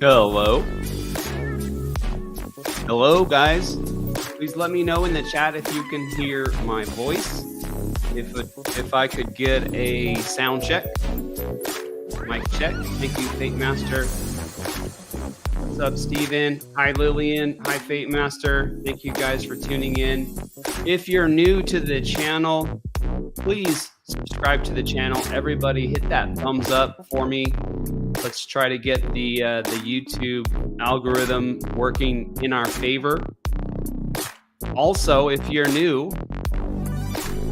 Hello. Hello, guys. Please let me know in the chat if you can hear my voice. If I could get a sound check. Mic check. Thank you, Fate Master. What's up, Steven? Hi, Lillian. Hi, Fate Master. Thank you guys for tuning in. If you're new to the channel, please subscribe to the channel. Everybody hit that thumbs up for me. Let's try to get the YouTube algorithm working in our favor. Also, if you're new,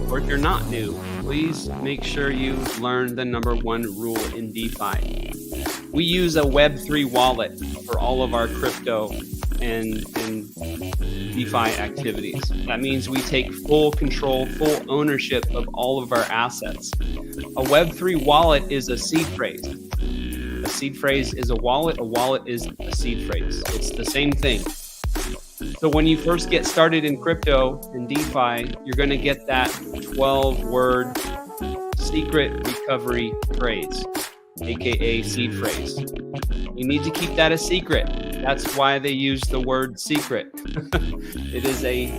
or if you're not new, please make sure you learn the #1 rule in DeFi. We use a Web3 wallet for all of our crypto and DeFi activities. That means we take full control, full ownership of all of our assets. A Web3 wallet is a seed phrase. A seed phrase is a wallet is a seed phrase. It's the same thing. So when you first get started in crypto and DeFi, you're going to get that 12-word secret recovery phrase, aka seed phrase. You need to keep that a secret. That's why they use the word secret. It is a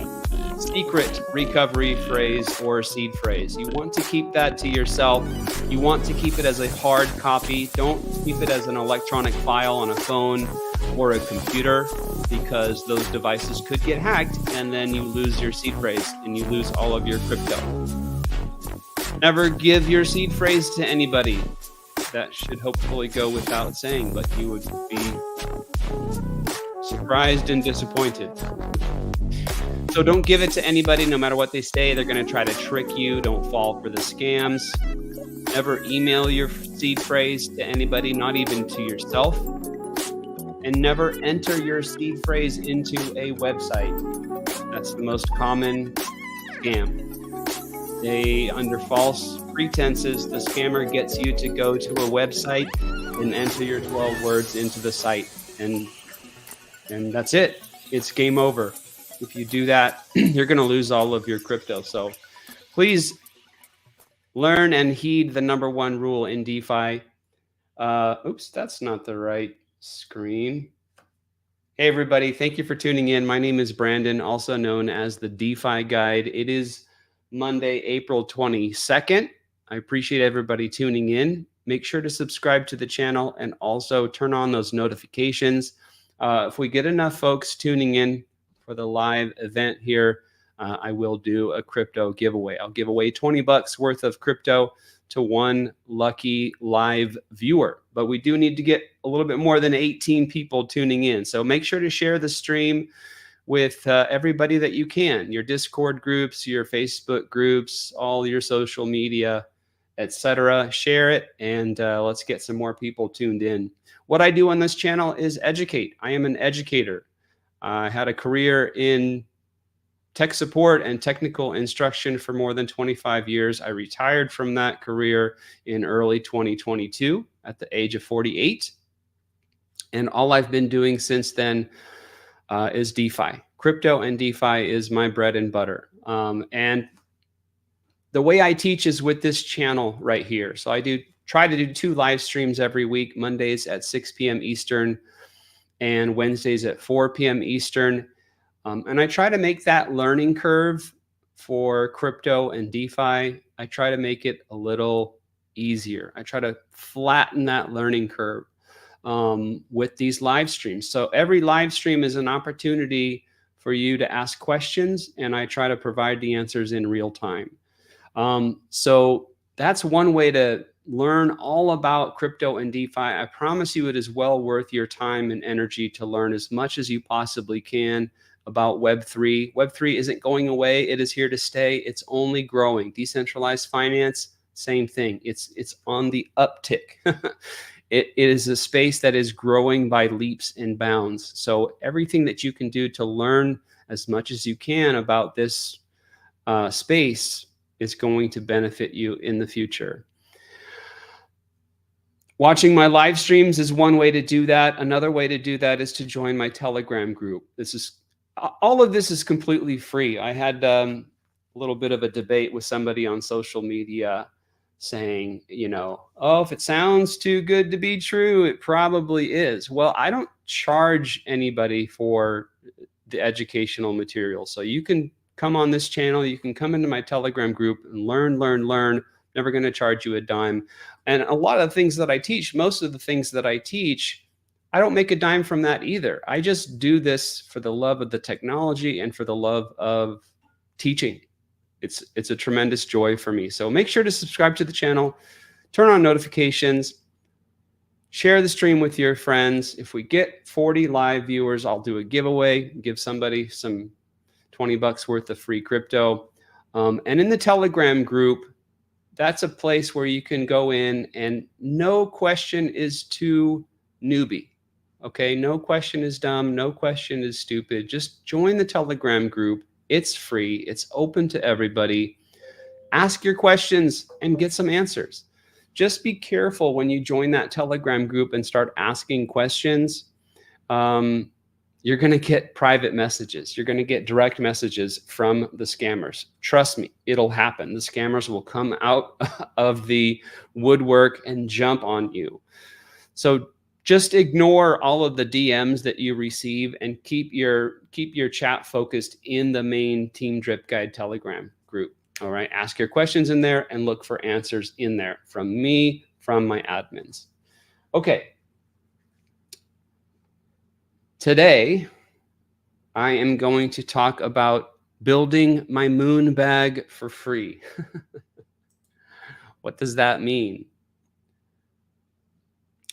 secret recovery phrase or seed phrase. You want to keep that to yourself. You want to keep it as a hard copy. Don't keep it as an electronic file on a phone or a computer, because those devices could get hacked and then you lose your seed phrase and you lose all of your crypto. Never give your seed phrase to anybody. That should hopefully go without saying, but you would be surprised and disappointed. So don't give it to anybody, no matter what they say. They're going to try to trick you. Don't fall for the scams. Never email your seed phrase to anybody, not even to yourself. And never enter your seed phrase into a website. That's the most common scam. Under false pretenses, the scammer gets you to go to a website and enter your 12 words into the site. And that's it. It's game over. If you do that, you're going to lose all of your crypto. So please learn and heed the #1 rule in DeFi. Oops, that's not the right screen. Hey, everybody. Thank you for tuning in. My name is Brandon, also known as the DeFi Guide. It is Monday, April 22nd. I appreciate everybody tuning in. Make sure to subscribe to the channel and also turn on those notifications. If we get enough folks tuning in for the live event here, I will do a crypto giveaway. I'll give away $20 worth of crypto to one lucky live viewer. But we do need to get a little bit more than 18 people tuning in. So make sure to share the stream with everybody that you can, your Discord groups, your Facebook groups, all your social media, etc. Share it, and let's get some more people tuned in. What I do on this channel is educate. I am an educator. I had a career in tech support and technical instruction for more than 25 years. I retired from that career in early 2022 at the age of 48. And all I've been doing since then is DeFi. Crypto and DeFi is my bread and butter. And the way I teach is with this channel right here. So I try to do 2 live streams every week, Mondays at 6 p.m. Eastern and Wednesdays at 4 p.m. Eastern. And I try to make that learning curve for crypto and DeFi, I try to make it a little easier. I try to flatten that learning curve with these live streams. So every live stream is an opportunity for you to ask questions, and I try to provide the answers in real time. So that's one way to learn all about crypto and DeFi. I promise you it is well worth your time and energy to learn as much as you possibly can about Web3. Web3 isn't going away. It is here to stay. It's only growing. Decentralized finance, same thing. It's on the uptick. It is a space that is growing by leaps and bounds. So everything that you can do to learn as much as you can about this space is going to benefit you in the future. Watching my live streams is one way to do that. Another way to do that is to join my Telegram group. All of this is completely free. I had a little bit of a debate with somebody on social media saying, oh, if it sounds too good to be true, it probably is. Well, I don't charge anybody for the educational material. So you can come on this channel, you can come into my Telegram group and learn. Never going to charge you a dime. And a lot of the things that I teach, most of the things that I teach, I don't make a dime from that either. I just do this for the love of the technology and for the love of teaching. It's a tremendous joy for me. So make sure to subscribe to the channel, turn on notifications, share the stream with your friends. If we get 40 live viewers, I'll do a giveaway, give somebody some $20 worth of free crypto. And in the Telegram group, that's a place where you can go in and no question is too newbie. Okay, no question is dumb, no question is stupid. Just join the Telegram group. It's free, it's open to everybody. Ask your questions and get some answers. Just be careful when you join that Telegram group and start asking questions. You're going to get private messages. You're going to get direct messages from the scammers. Trust me, it'll happen. The scammers will come out of the woodwork and jump on you. So just ignore all of the DMs that you receive and keep your chat focused in the main Team Drip Guide Telegram group. All right, ask your questions in there and look for answers in there from me, from my admins. Okay. Today, I am going to talk about building my moon bag for free. What does that mean?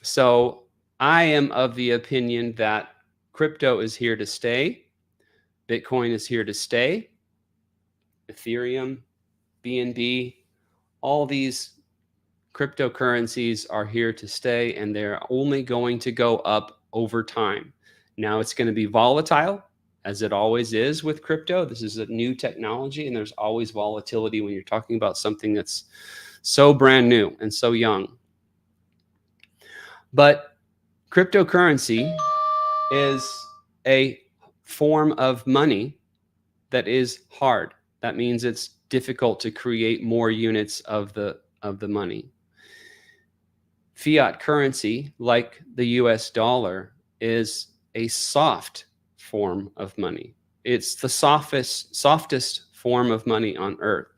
So I am of the opinion that crypto is here to stay. Bitcoin is here to stay. Ethereum, BNB, all these cryptocurrencies are here to stay, and they're only going to go up over time. Now it's going to be volatile, as it always is with crypto. This is a new technology, and there's always volatility when you're talking about something that's so brand new and so young. But cryptocurrency is a form of money that is hard. That means it's difficult to create more units of the money. Fiat currency, like the US dollar, is a soft form of money. It's the softest form of money on earth.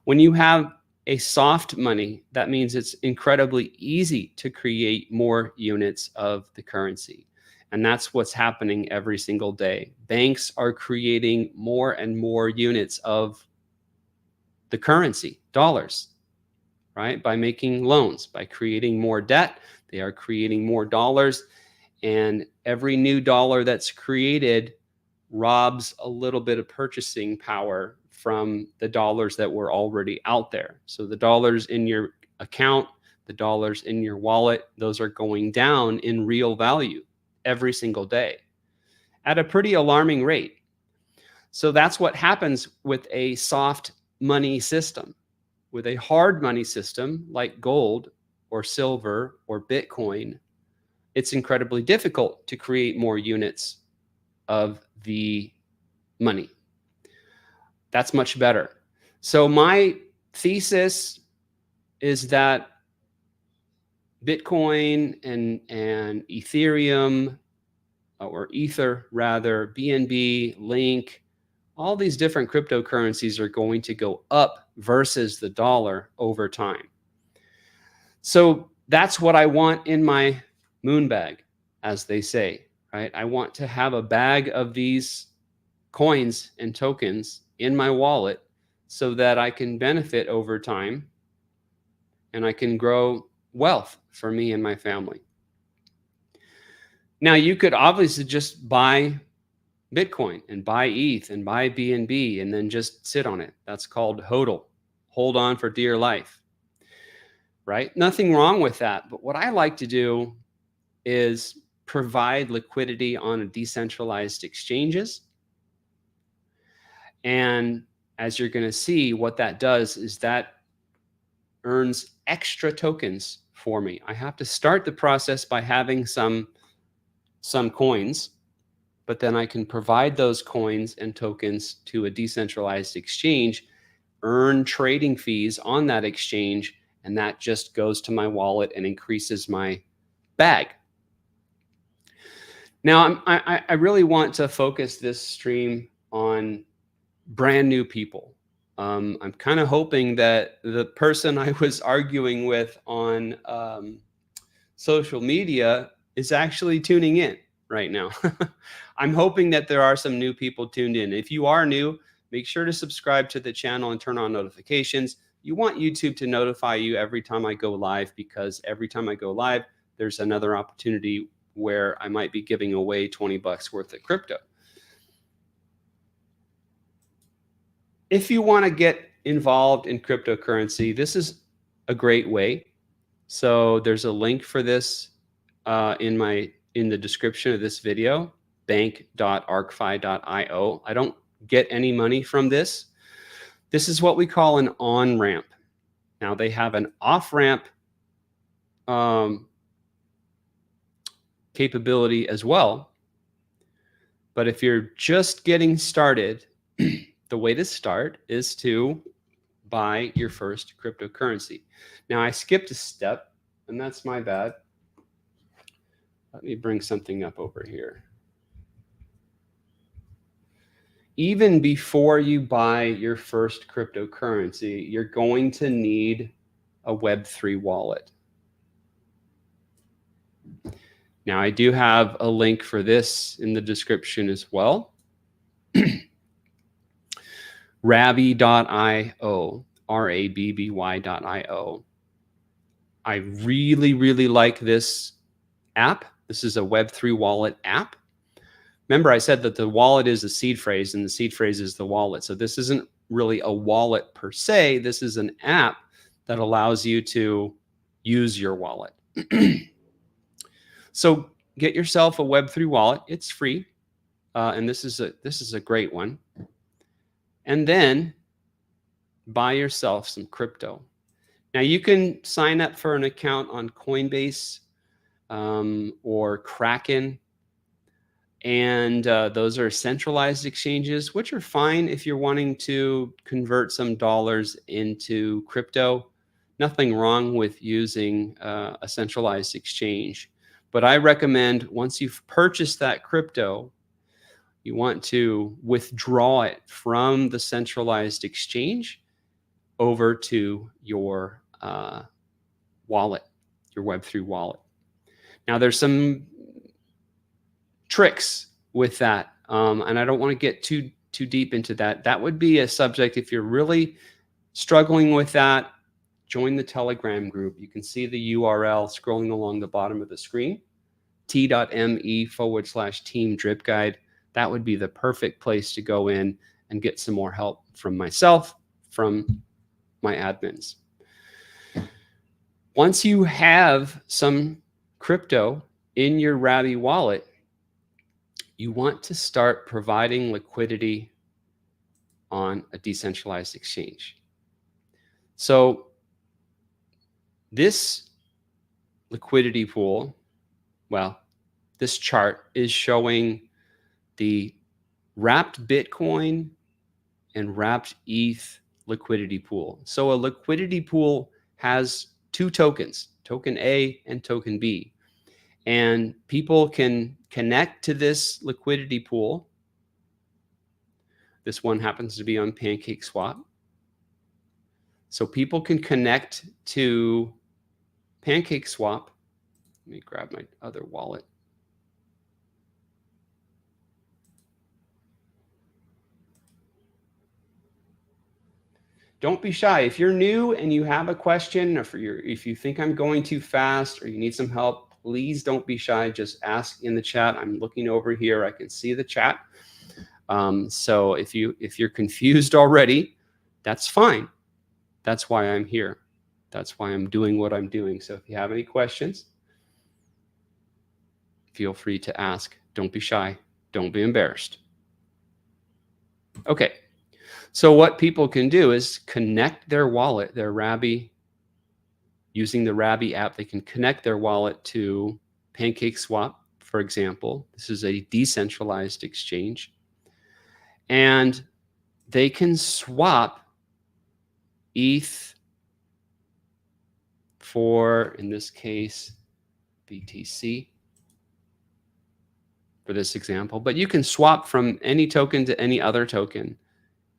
When you have a soft money, that means it's incredibly easy to create more units of the currency. And that's what's happening every single day. Banks are creating more and more units of the currency, dollars, right? By making loans, by creating more debt, they are creating more dollars. And every new dollar that's created robs a little bit of purchasing power from the dollars that were already out there. So the dollars in your account, the dollars in your wallet, those are going down in real value every single day at a pretty alarming rate. So that's what happens with a soft money system. With a hard money system like gold or silver or Bitcoin, it's incredibly difficult to create more units of the money. That's much better. So my thesis is that Bitcoin and Ethereum, or Ether rather, BNB, Link, all these different cryptocurrencies are going to go up versus the dollar over time. So that's what I want in my moon bag, as they say, right? I want to have a bag of these coins and tokens in my wallet so that I can benefit over time and I can grow wealth for me and my family. Now, you could obviously just buy Bitcoin and buy ETH and buy BNB and then just sit on it. That's called HODL, hold on for dear life, right? Nothing wrong with that. But what I like to do is provide liquidity on decentralized exchanges. And as you're going to see, what that does is that earns extra tokens for me. I have to start the process by having some coins, but then I can provide those coins and tokens to a decentralized exchange, earn trading fees on that exchange, and that just goes to my wallet and increases my bag. Now, I really want to focus this stream on brand new people. I'm kind of hoping that the person I was arguing with on social media is actually tuning in right now. I'm hoping that there are some new people tuned in. If you are new, make sure to subscribe to the channel and turn on notifications. You want YouTube to notify you every time I go live, because every time I go live, there's another opportunity where I might be giving away 20 bucks worth of crypto. If you want to get involved in cryptocurrency, this is a great way. So there's a link for this in the description of this video, bank.arcfi.io. I don't get any money from this. This is what we call an on-ramp. Now they have an off-ramp capability as well. But if you're just getting started, the way to start is to buy your first cryptocurrency. Now I skipped a step, and that's my bad. Let me bring something up over here. Even before you buy your first cryptocurrency, you're going to need a Web3 wallet. Now, I do have a link for this in the description as well. Rabby.io, RABBY.io. I really, really like this app. This is a Web3 wallet app. Remember, I said that the wallet is the seed phrase and the seed phrase is the wallet. So this isn't really a wallet per se. This is an app that allows you to use your wallet. So get yourself a Web3 wallet. It's free. And this is a great one. And then buy yourself some crypto. Now you can sign up for an account on Coinbase or Kraken. And those are centralized exchanges, which are fine if you're wanting to convert some dollars into crypto. Nothing wrong with using a centralized exchange. But I recommend once you've purchased that crypto, you want to withdraw it from the centralized exchange over to your wallet, your Web3 wallet. Now, there's some tricks with that, and I don't want to get too deep into that. That would be a subject. If you're really struggling with that, join the Telegram group. You can see the URL scrolling along the bottom of the screen, t.me/team drip guide. That would be the perfect place to go in and get some more help from myself, from my admins. Once you have some crypto in your Rabby wallet, you want to start providing liquidity on a decentralized exchange. So this liquidity pool, well, this chart is showing the wrapped Bitcoin and wrapped ETH liquidity pool. So a liquidity pool has two tokens, token A and token B. And people can connect to this liquidity pool. This one happens to be on PancakeSwap. So people can connect to PancakeSwap. Let me grab my other wallet. Don't be shy. If you're new and you have a question, or if you think I'm going too fast or you need some help, please don't be shy. Just ask in the chat. I'm looking over here. I can see the chat. So if you're confused already, that's fine. That's why I'm here. That's why I'm doing what I'm doing. So if you have any questions, feel free to ask. Don't be shy. Don't be embarrassed. Okay. So what people can do is connect their wallet, their Rabby, using the Rabby app. They can connect their wallet to PancakeSwap, for example. This is a decentralized exchange. And they can swap ETH for, in this case, BTC for this example. But you can swap from any token to any other token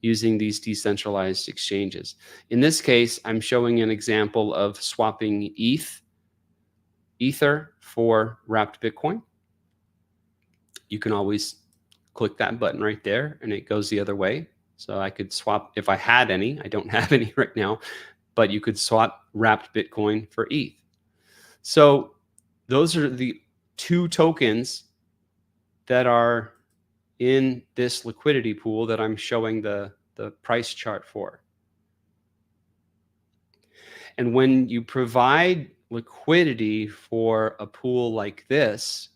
using these decentralized exchanges. In this case, I'm showing an example of swapping Ether for wrapped Bitcoin. You can always click that button right there and it goes the other way. So I could swap if I had any. I don't have any right now, but you could swap wrapped Bitcoin for ETH. So those are the two tokens that are in this liquidity pool that I'm showing the price chart for. And when you provide liquidity for a pool like this,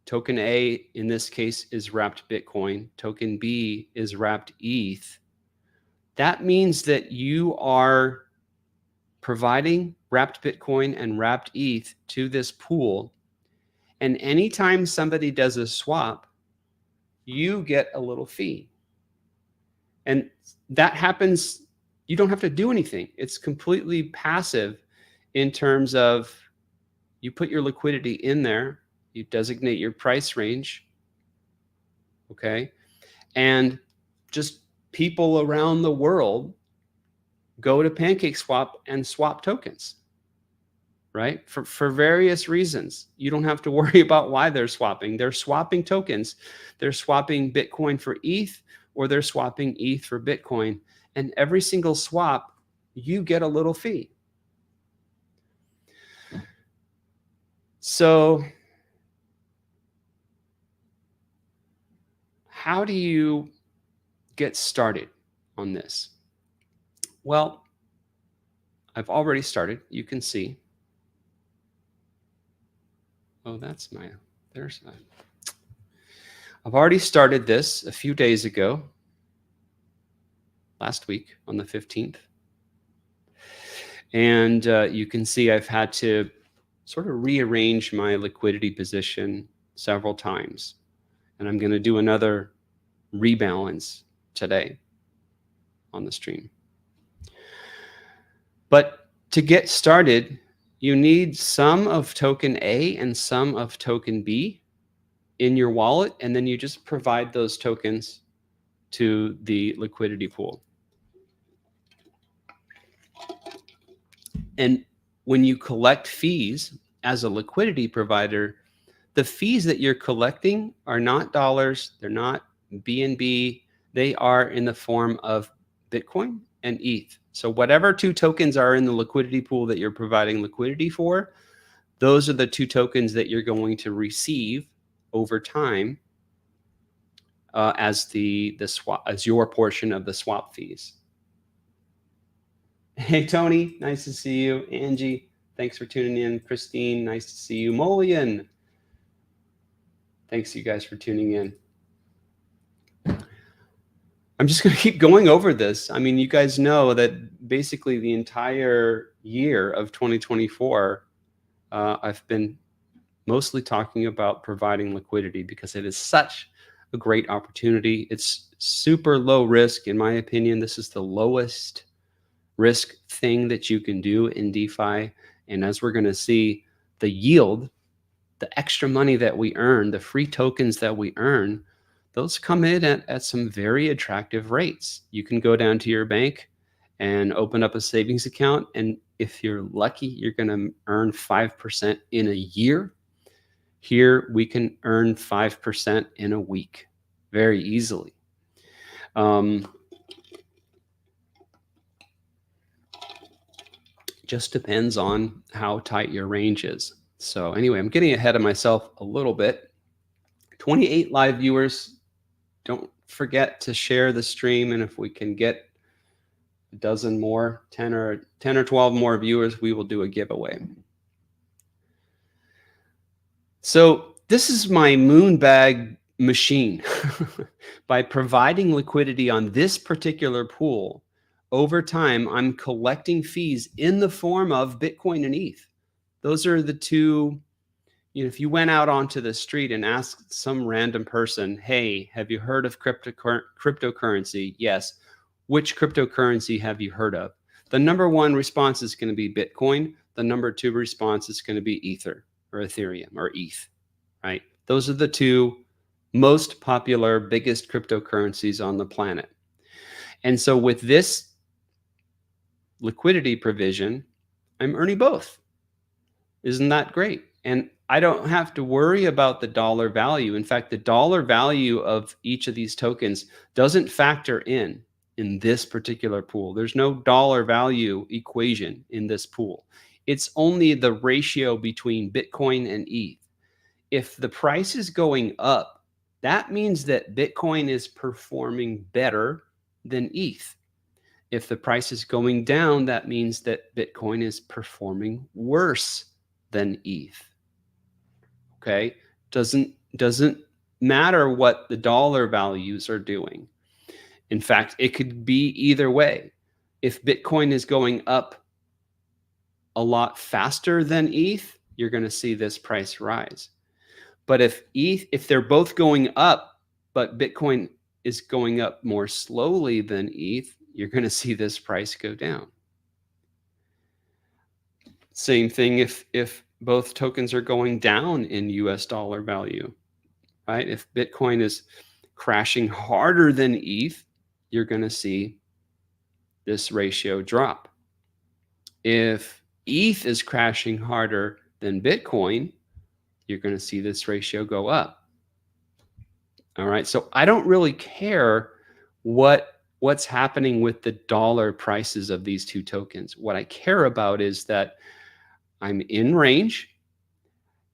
token A in this case is wrapped Bitcoin, token B is wrapped ETH. That means that you are providing wrapped Bitcoin and wrapped ETH to this pool. And anytime somebody does a swap, you get a little fee. And that happens, you don't have to do anything. It's completely passive in terms of you put your liquidity in there, you designate your price range, okay? And just people around the world go to PancakeSwap and swap tokens, right? For various reasons. You don't have to worry about why they're swapping. They're swapping tokens. They're swapping Bitcoin for ETH, or they're swapping ETH for Bitcoin. And every single swap, you get a little fee. So how do you get started on this? Well, I've already started. You can see. Oh, that's there's my. I've already started this a few days ago, last week on the 15th. And you can see I've had to sort of rearrange my liquidity position several times. And I'm going to do another rebalance today on the stream. But to get started, you need some of token A and some of token B in your wallet, and then you just provide those tokens to the liquidity pool. And when you collect fees as a liquidity provider, the fees that you're collecting are not dollars, they're not BNB, they are in the form of Bitcoin and ETH. So whatever two tokens are in the liquidity pool that you're providing liquidity for, those are the two tokens that you're going to receive over time as your portion of the swap fees. Hey Tony, nice to see you. Angie, thanks for tuning in. Christine, nice to see you. Molian, thanks you guys for tuning in. I'm just going to keep going over this. I mean, you guys know that basically the entire year of 2024, I've been mostly talking about providing liquidity because it is such a great opportunity. It's super low risk. In my opinion, this is the lowest risk thing that you can do in DeFi. And as we're going to see, the yield, the extra money that we earn, the free tokens that we earn, those come in at some very attractive rates. You can go down to your bank and open up a savings account. And if you're lucky, you're going to earn 5% in a year. Here, we can earn 5% in a week very easily. Just depends on how tight your range is. So anyway, I'm getting ahead of myself a little bit. 28 live viewers. Don't forget to share the stream. And if we can get a dozen more, 10 or 12 more viewers, we will do a giveaway. So this is my Moonbag machine. By providing liquidity on this particular pool, over time, I'm collecting fees in the form of Bitcoin and ETH. Those are the two. You know, if you went out onto the street and asked some random person, hey, have you heard of cryptocurrency? Yes. Which cryptocurrency have you heard of? The number one response is going to be Bitcoin. The number two response is going to be Ether or Ethereum or ETH, right? Those are the two most popular, biggest cryptocurrencies on the planet. And so with this liquidity provision, I'm earning both. Isn't that great? And I don't have to worry about the dollar value. In fact, the dollar value of each of these tokens doesn't factor in this particular pool. There's no dollar value equation in this pool. It's only the ratio between Bitcoin and ETH. If the price is going up, that means that Bitcoin is performing better than ETH. If the price is going down, that means that Bitcoin is performing worse than ETH. Okay? Doesn't matter what the dollar values are doing. In fact, it could be either way. If Bitcoin is going up a lot faster than ETH, you're going to see this price rise. But if they're both going up, but Bitcoin is going up more slowly than ETH, you're going to see this price go down. Same thing if both tokens are going down in US dollar value, right? If Bitcoin is crashing harder than ETH, you're going to see this ratio drop. If ETH is crashing harder than Bitcoin, you're going to see this ratio go up. All right. So I don't really care what's happening with the dollar prices of these two tokens. What I care about is that I'm in range.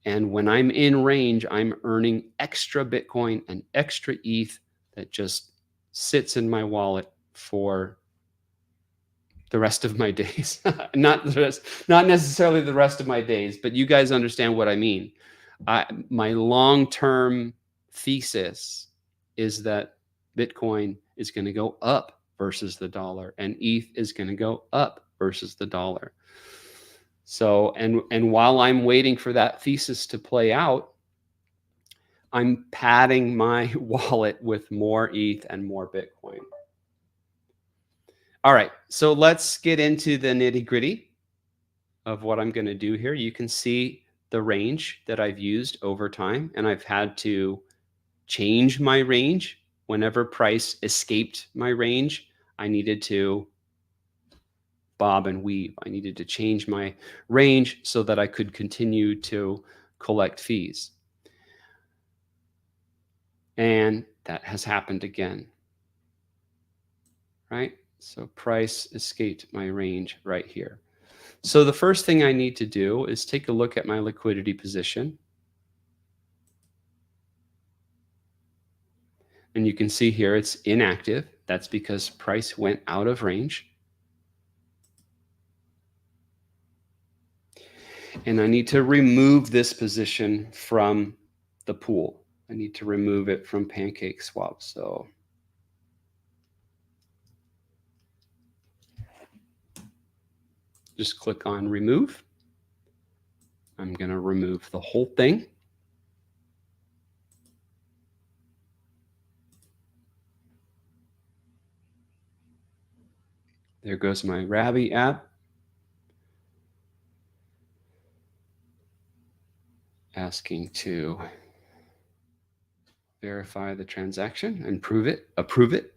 And when I'm in range, I'm earning extra Bitcoin and extra ETH that just sits in my wallet for the rest of my days. Not necessarily the rest of my days, but you guys understand what I mean. My long-term thesis is that Bitcoin is going to go up versus the dollar, and ETH is going to go up versus the dollar. So, and while I'm waiting for that thesis to play out, I'm padding my wallet with more ETH and more Bitcoin. All right, so let's get into the nitty-gritty of what I'm going to do here. You can see the range that I've used over time, and I've had to change my range. Whenever price escaped my range, I needed to bob and weave. I needed to change my range so that I could continue to collect fees. And that has happened again, right? So price escaped my range right here. So the first thing I need to do is take a look at my liquidity position. And you can see here it's inactive. That's because price went out of range. And I need to remove this position from the pool. I need to remove it from PancakeSwap. So just click on remove. I'm going to remove the whole thing. There goes my Rabby app. Asking to verify the transaction and approve it.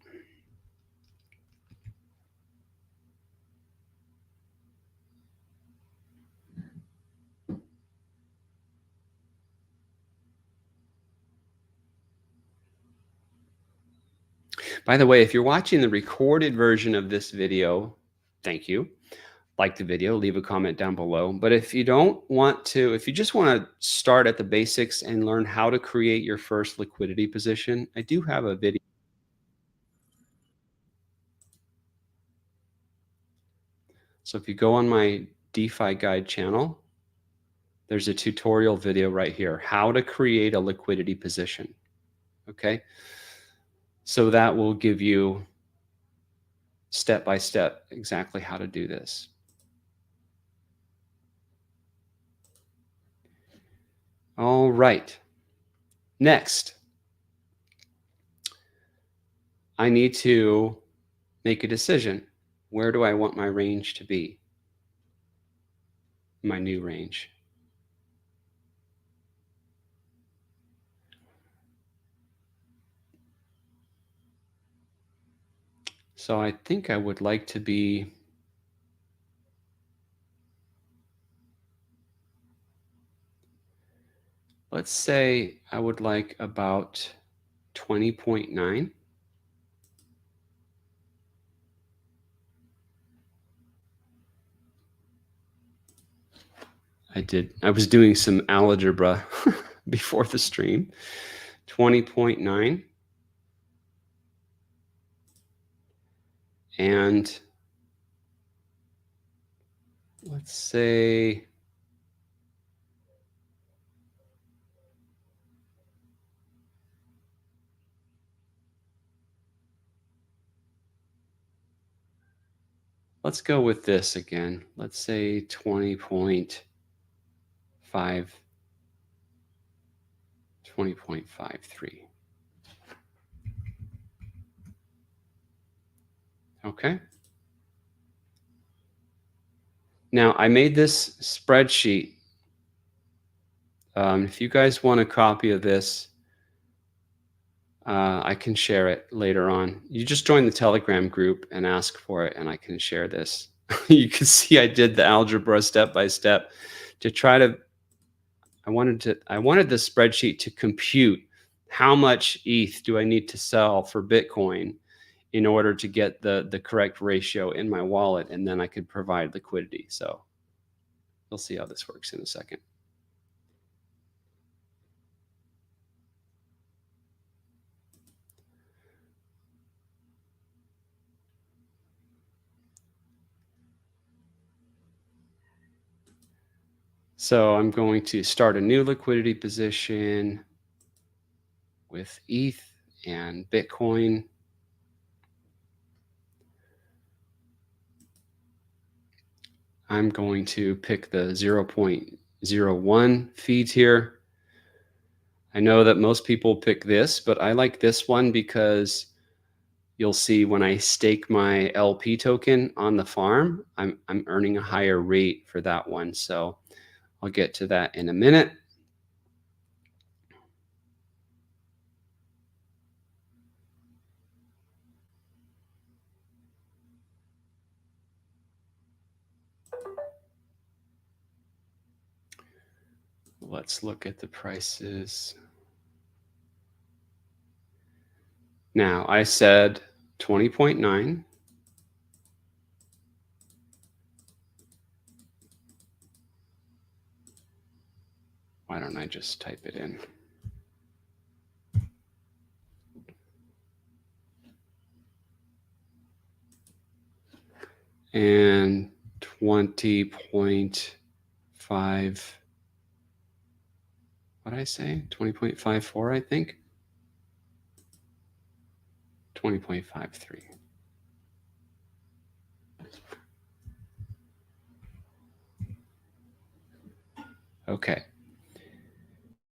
By the way, if you're watching the recorded version of this video, thank you. Like the video, leave a comment down below. But if you don't want to, if you just want to start at the basics and learn how to create your first liquidity position, I do have a video. So if you go on my DeFi guide channel, there's a tutorial video right here, how to create a liquidity position. Okay. So that will give you step by step exactly how to do this. All right. Next, I need to make a decision. Where do I want my range to be? My new range. So I think I would like to be, let's say I would like about 20.9. I was doing some algebra before the stream. 20.9. And let's say let's go with this again. Let's say 20.5, 20.53. Okay. Now I made this spreadsheet. If you guys want a copy of this, I can share it later on. You just join the Telegram group and ask for it, and I can share this. You can see I did the algebra step by step to try to. I wanted the spreadsheet to compute how much ETH do I need to sell for Bitcoin in order to get the correct ratio in my wallet, and then I could provide liquidity. So we'll see how this works in a second. So I'm going to start a new liquidity position with ETH and Bitcoin. I'm going to pick the 0.01 feeds here. I know that most people pick this, but I like this one because you'll see when I stake my LP token on the farm, I'm earning a higher rate for that one. So I'll get to that in a minute. Let's look at the prices. Now I said 20.9. Why don't I just type it in? And 20.5, what did I say? 20.54, I think. 20.53. Okay.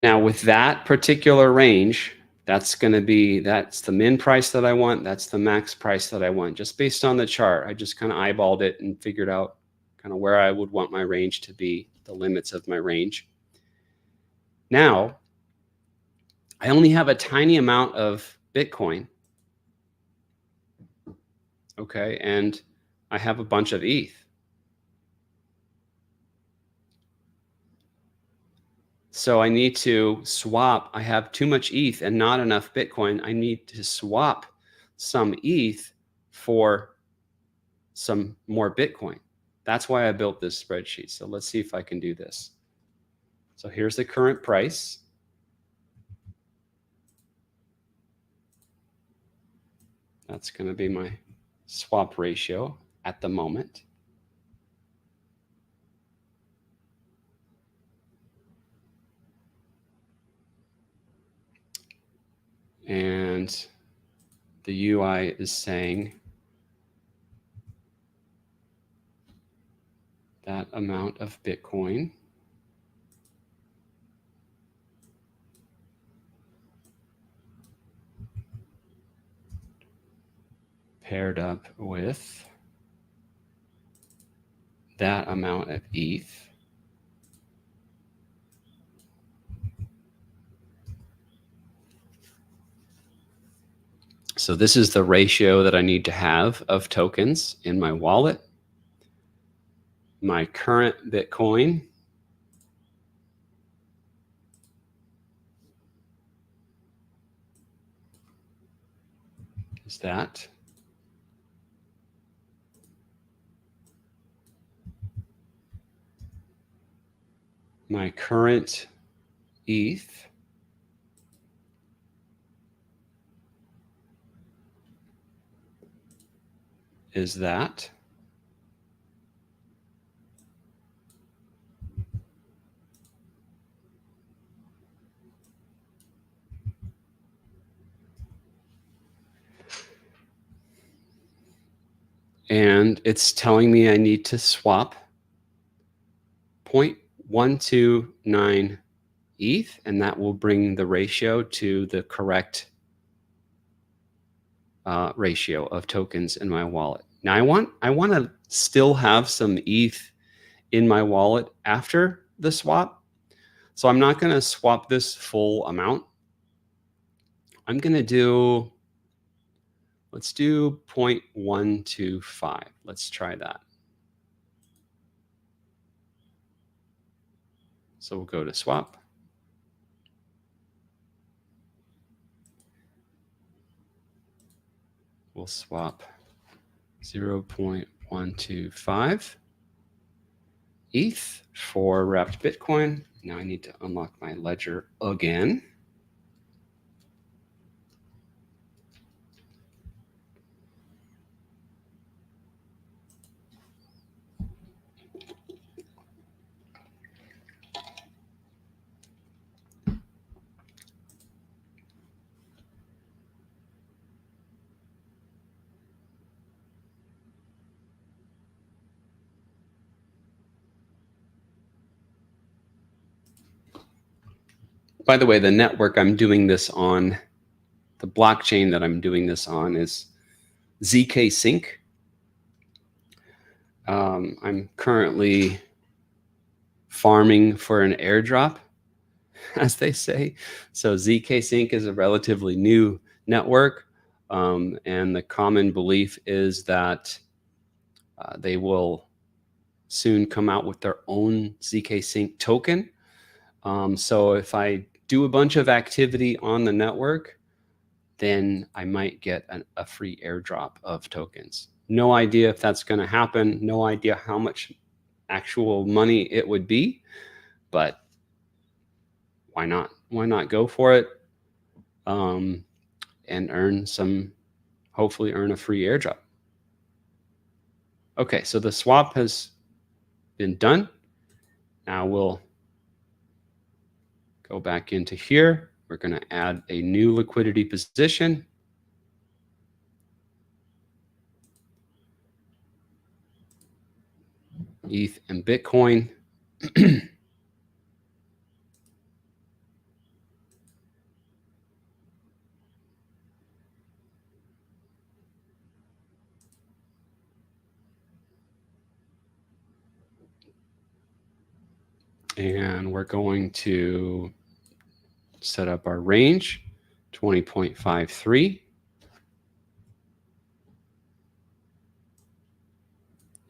Now with that particular range, that's the min price that I want. That's the max price that I want. Just based on the chart, I just kind of eyeballed it and figured out kind of where I would want my range to be, the limits of my range. Now, I only have a tiny amount of Bitcoin. Okay, and I have a bunch of ETH. So I need to swap. I have too much ETH and not enough Bitcoin. I need to swap some ETH for some more Bitcoin. That's why I built this spreadsheet. So let's see if I can do this. So here's the current price. That's going to be my swap ratio at the moment. And the UI is saying that amount of Bitcoin paired up with that amount of ETH. So this is the ratio that I need to have of tokens in my wallet. My current Bitcoin is that. My current ETH is that. And it's telling me I need to swap 0.129 ETH, and that will bring the ratio to the correct ratio of tokens in my wallet. Now I want to still have some ETH in my wallet after the swap. So I'm not going to swap this full amount. I'm going to do, let's do 0.125. Let's try that. So we'll go to swap. We'll swap 0.125 ETH for wrapped Bitcoin. Now I need to unlock my ledger again. By the way, the network I'm doing this on, the blockchain that I'm doing this on is ZK Sync. I'm currently farming for an airdrop, as they say. So ZK Sync is a relatively new network, and the common belief is that they will soon come out with their own ZK Sync token. So if I do a bunch of activity on the network, then I might get a free airdrop of tokens. No idea if that's going to happen. No idea how much actual money it would be, but why not? Why not go for it and earn some, hopefully earn a free airdrop. Okay, so the swap has been done. Now we'll go back into here. We're going to add a new liquidity position. ETH and Bitcoin. And we're going to set up our range, 20.53,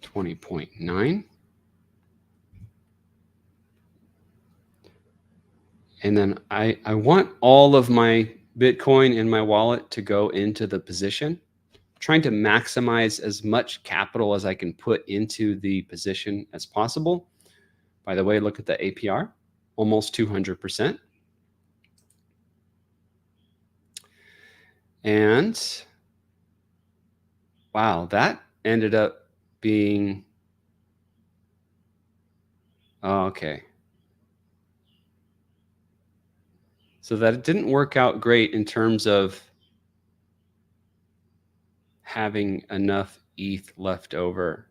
20.9. And then I want all of my Bitcoin in my wallet to go into the position. I'm trying to maximize as much capital as I can put into the position as possible. By the way, look at the APR, almost 200%. And wow, that ended up being, oh, okay. So that it didn't work out great in terms of having enough ETH left over.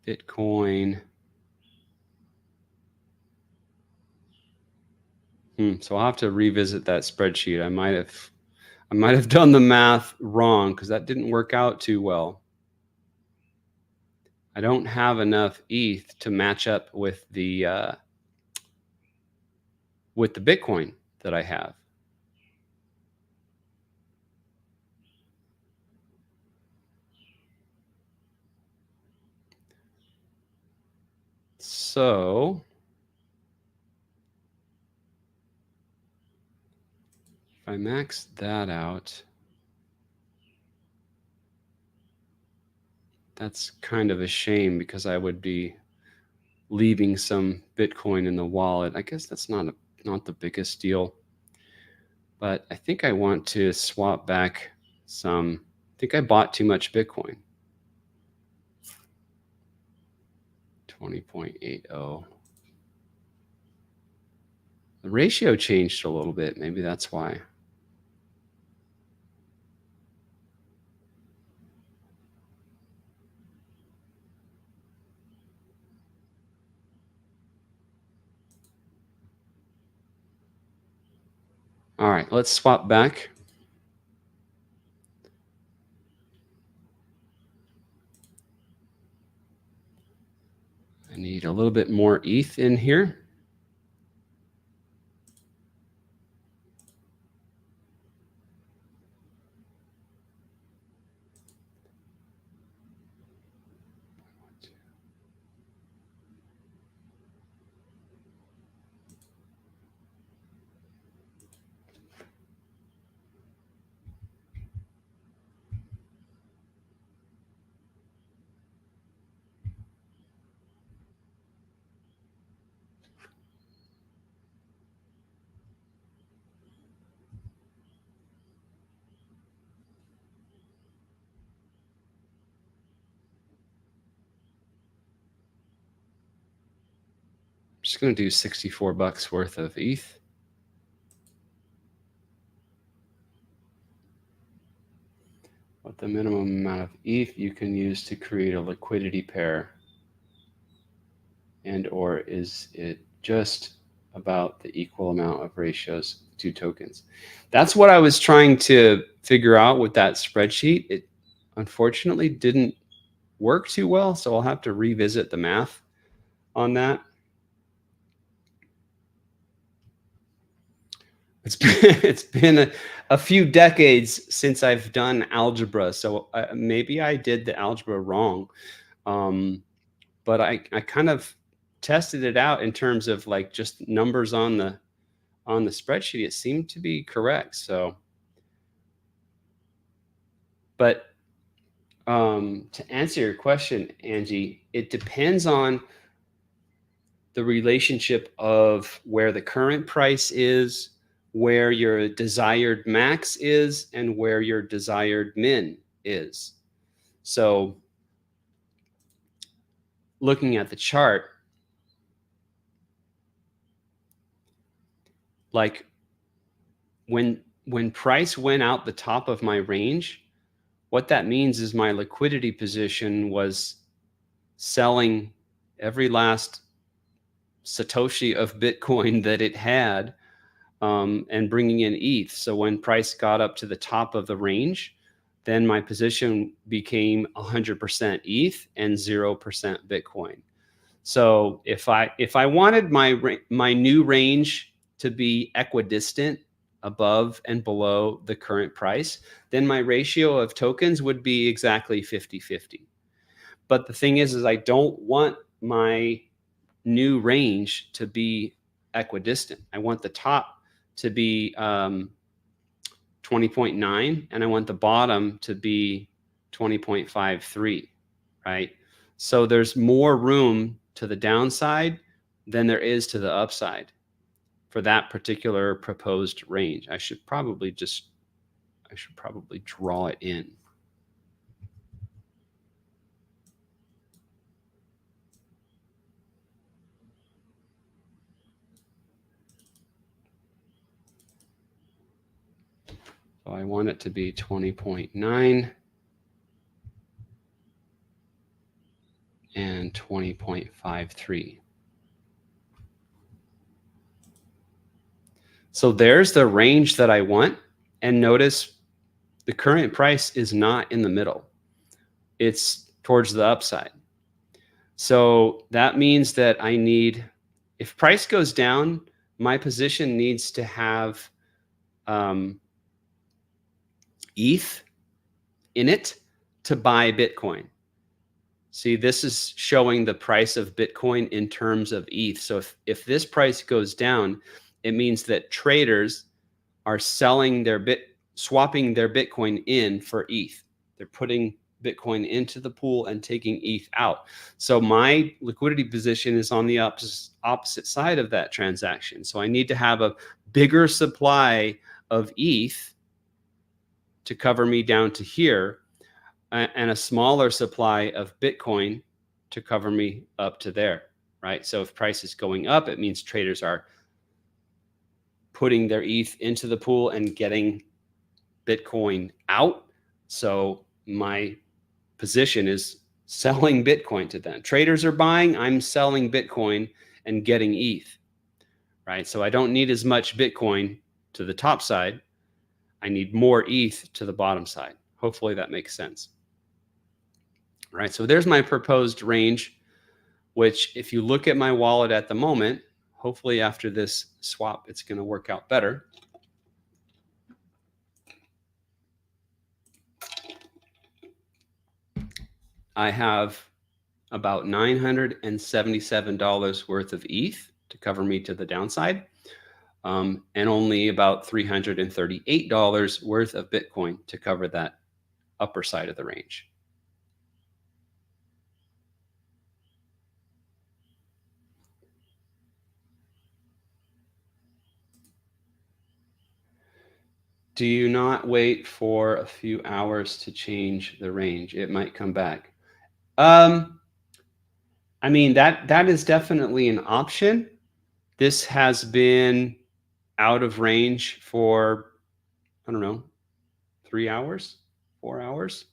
Bitcoin. So I'll have to revisit that spreadsheet. I might have done the math wrong because that didn't work out too well. I don't have enough ETH to match up with the Bitcoin that I have. So if I max that out, that's kind of a shame because I would be leaving some Bitcoin in the wallet. I guess that's not the biggest deal, but I think I want to swap back some. I think I bought too much Bitcoin. 20.80. The ratio changed a little bit. Maybe that's why. All right, let's swap back. I need a little bit more ETH in here. Just going to do 64 bucks worth of ETH. What the minimum amount of ETH you can use to create a liquidity pair, and or is it just about the equal amount of ratios to tokens? That's what I was trying to figure out with that spreadsheet. It unfortunately didn't work too well, so I'll have to revisit the math on that. It's been a few decades since I've done algebra, so maybe I did the algebra wrong. But I kind of tested it out in terms of like just numbers on the spreadsheet. It seemed to be correct. So, but to answer your question, Angie, it depends on the relationship of where the current price is, where your desired max is, and where your desired min is. So looking at the chart, like when price went out the top of my range, what that means is my liquidity position was selling every last Satoshi of Bitcoin that it had, and bringing in ETH. So when price got up to the top of the range, then my position became 100% ETH and 0% Bitcoin. So if I wanted my new range to be equidistant above and below the current price, then my ratio of tokens would be exactly 50-50. But the thing is I don't want my new range to be equidistant. I want the top to be 20.9, and I want the bottom to be 20.53, right? So there's more room to the downside than there is to the upside for that particular proposed range. I should probably draw it in. So I want it to be 20.9 and 20.53. So there's the range that I want. And notice the current price is not in the middle. It's towards the upside. So that means that I need, if price goes down, my position needs to have ETH in it to buy Bitcoin. See, this is showing the price of Bitcoin in terms of ETH. So if this price goes down, it means that traders are swapping their Bitcoin in for ETH. They're putting Bitcoin into the pool and taking ETH out. So my liquidity position is on the opposite side of that transaction. So I need to have a bigger supply of ETH to cover me down to here, and a smaller supply of Bitcoin to cover me up to there, right? So if price is going up, it means traders are putting their ETH into the pool and getting Bitcoin out. So my position is selling Bitcoin to them. Traders are buying, I'm selling Bitcoin and getting ETH, right? So I don't need as much Bitcoin to the top side. I need more ETH to the bottom side. Hopefully that makes sense. Right, so there's my proposed range, which if you look at my wallet at the moment, hopefully after this swap, it's going to work out better. I have about $977 worth of ETH to cover me to the downside, and only about $338 worth of Bitcoin to cover that upper side of the range. Do you not wait for a few hours to change the range? It might come back. I mean, that is definitely an option. This has been out of range for, I don't know, 3 hours, 4 hours.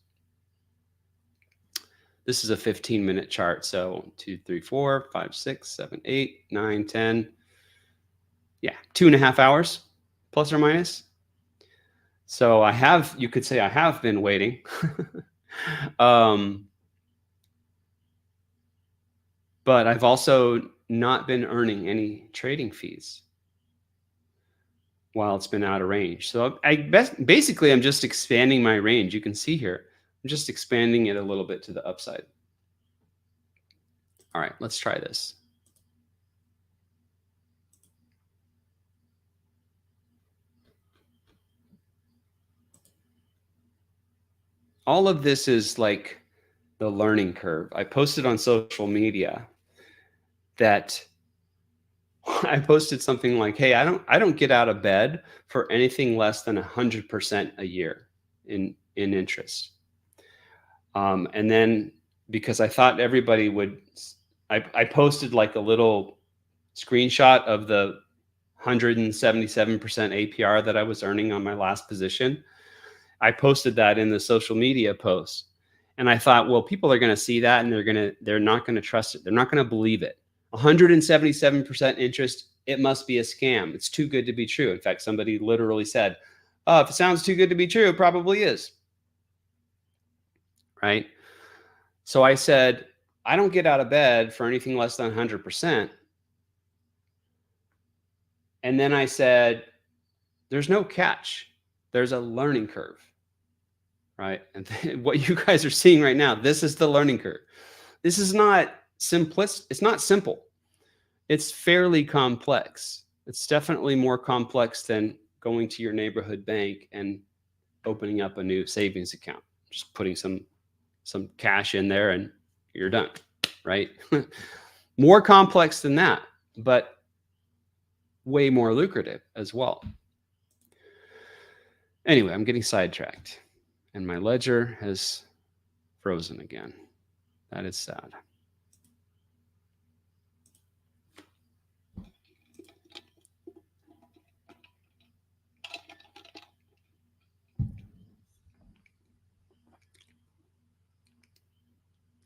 This is a 15-minute chart. So 2, 3, 4, 5, 6, 7, 8, 9, 10. Yeah, 2.5 hours, plus or minus. So you could say I have been waiting. But I've also not been earning any trading fees while it's been out of range. So basically I'm just expanding my range. You can see here, I'm just expanding it a little bit to the upside. All right, let's try this. All of this is like the learning curve. I posted on social media that I posted something like, hey, I don't get out of bed for anything less than 100% a year in interest. And then because I thought everybody would, I posted like a little screenshot of the 177% APR that I was earning on my last position. I posted that in the social media post. And I thought, well, people are going to see that and they're not going to trust it. They're not going to believe it. 177% interest, it must be a scam. It's too good to be true. In fact, somebody literally said, oh, if it sounds too good to be true, it probably is. Right? So I said, I don't get out of bed for anything less than 100%. And then I said, there's no catch. There's a learning curve. Right? And what you guys are seeing right now, this is the learning curve. This is not simplest. It's not simple. It's fairly complex. It's definitely more complex than going to your neighborhood bank and opening up a new savings account. Just putting some cash in there and you're done, right? More complex than that, but way more lucrative as well. Anyway, I'm getting sidetracked and my ledger has frozen again. That is sad.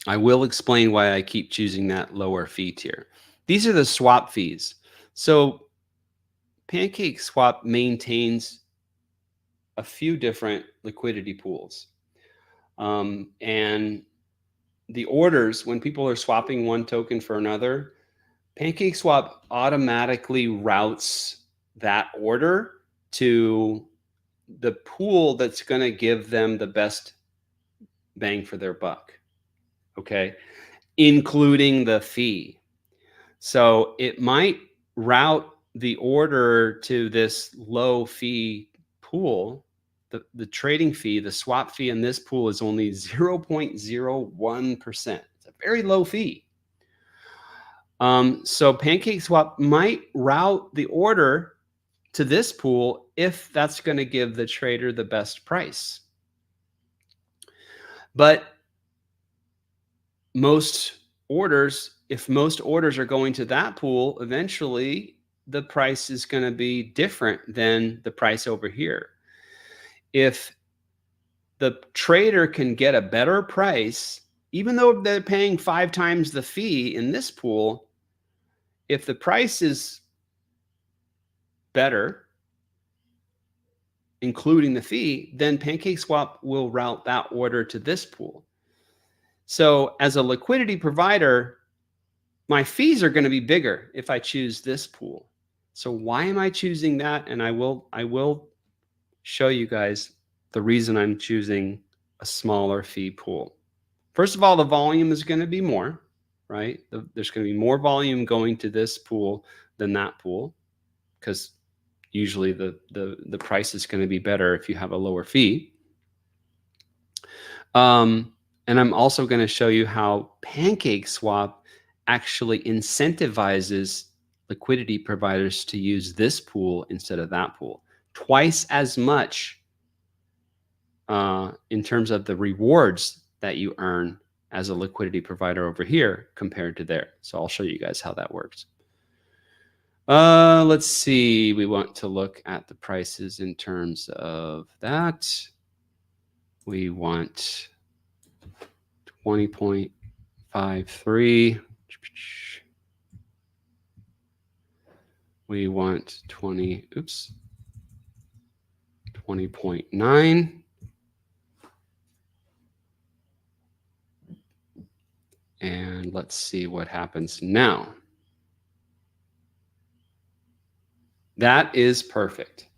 I will explain why I keep choosing that lower fee tier. These are the swap fees. So PancakeSwap maintains a few different liquidity pools. And the orders, when people are swapping one token for another, PancakeSwap automatically routes that order to the pool that's going to give them the best bang for their buck, okay, including the fee. So it might route the order to this low fee pool. The trading fee, the swap fee in this pool is only 0.01%. It's a very low fee. So PancakeSwap might route the order to this pool if that's going to give the trader the best price. But most orders, if most orders are going to that pool, eventually the price is going to be different than the price over here. If the trader can get a better price, even though they're paying 5 times the fee in this pool, if the price is better, including the fee, then PancakeSwap will route that order to this pool. So as a liquidity provider, my fees are going to be bigger if I choose this pool. So why am I choosing that? And I will show you guys the reason I'm choosing a smaller fee pool. First of all, the volume is going to be more, right? There's going to be more volume going to this pool than that pool, because usually the price is going to be better if you have a lower fee. And I'm also going to show you how PancakeSwap actually incentivizes liquidity providers to use this pool instead of that pool. Twice as much in terms of the rewards that you earn as a liquidity provider over here compared to there. So I'll show you guys how that works. Let's see. We want to look at the prices in terms of that. We want 20.53. We want 20.9. And let's see what happens now. That is perfect.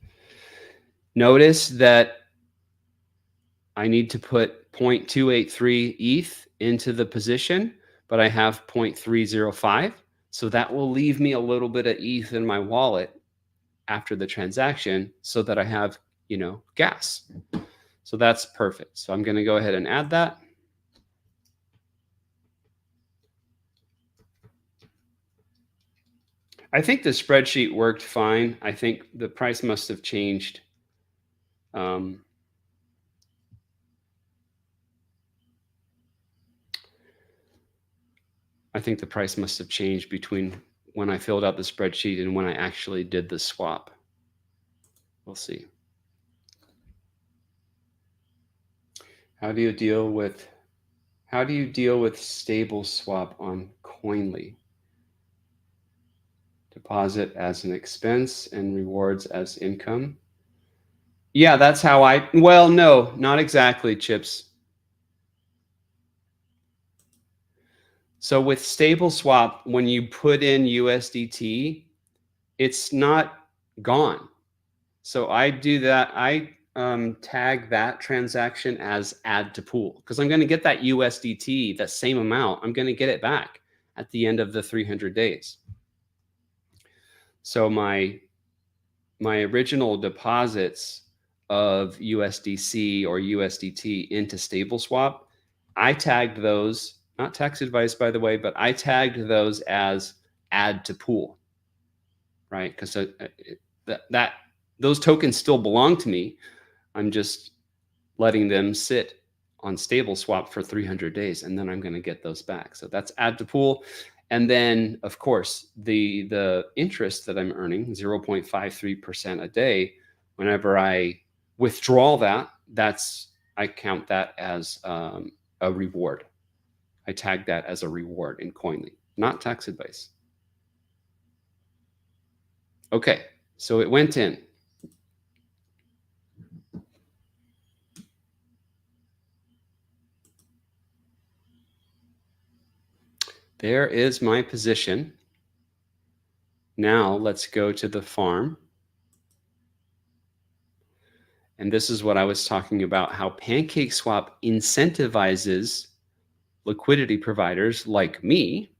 Notice that I need to put 0.283 ETH into the position, but I have 0.305. So that will leave me a little bit of ETH in my wallet after the transaction so that I have, gas. So that's perfect. So I'm going to go ahead and add that. I think the spreadsheet worked fine. I think the price must have changed. I think the price must have changed between when I filled out the spreadsheet and when I actually did the swap. We'll see. How do you deal with stable swap on Koinly? Deposit as an expense and rewards as income. Yeah, that's how well, no, not exactly, Chips. So with stable swap, when you put in USDT, it's not gone. So I do that. I tag that transaction as add to pool, because I'm going to get that USDT, that same amount. I'm going to get it back at the end of the 300 days. So my original deposits of USDC or USDT into StableSwap, I tagged those, not tax advice, by the way, but I tagged those as add to pool, right? Because those tokens still belong to me. I'm just letting them sit on StableSwap for 300 days, and then I'm going to get those back. So that's add to pool. And then, of course, the interest that I'm earning, 0.53% a day, whenever I withdraw that, I count that as a reward. I tag that as a reward in Koinly, not tax advice. Okay, so it went in. there is my position. Now let's go to the farm. And this is what I was talking about, how PancakeSwap incentivizes liquidity providers like me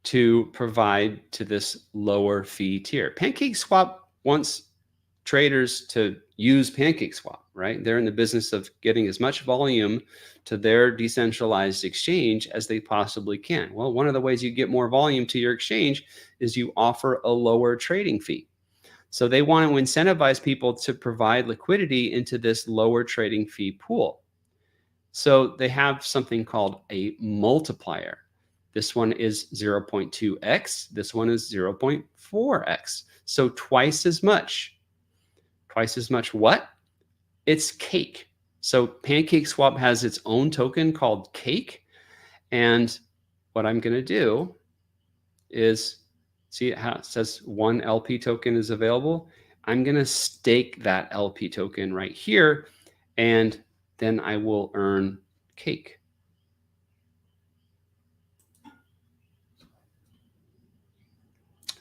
to provide to this lower fee tier. PancakeSwap wants traders to use PancakeSwap, right? They're in the business of getting as much volume to their decentralized exchange as they possibly can. Well, one of the ways you get more volume to your exchange is you offer a lower trading fee. So they want to incentivize people to provide liquidity into this lower trading fee pool. So they have something called a multiplier. This one is 0.2x. This one is 0.4x. So twice as much. Twice as much what? It's cake. So PancakeSwap has its own token called cake. And what I'm going to do is, see how it says one LP token is available. I'm going to stake that LP token right here, and then I will earn cake.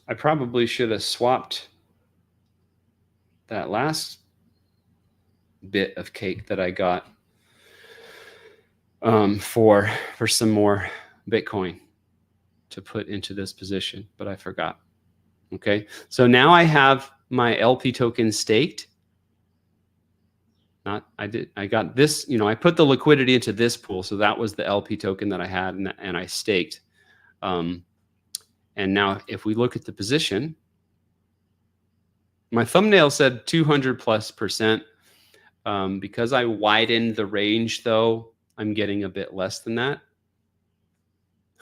I probably should have swapped that last bit of cake that I got for some more Bitcoin to put into this position, but I forgot. Okay, so now I have my LP token staked. I got this, I put the liquidity into this pool. So that was the LP token that I had and I staked. And now if we look at the position, my thumbnail said 200+%. Because I widened the range though, I'm getting a bit less than that.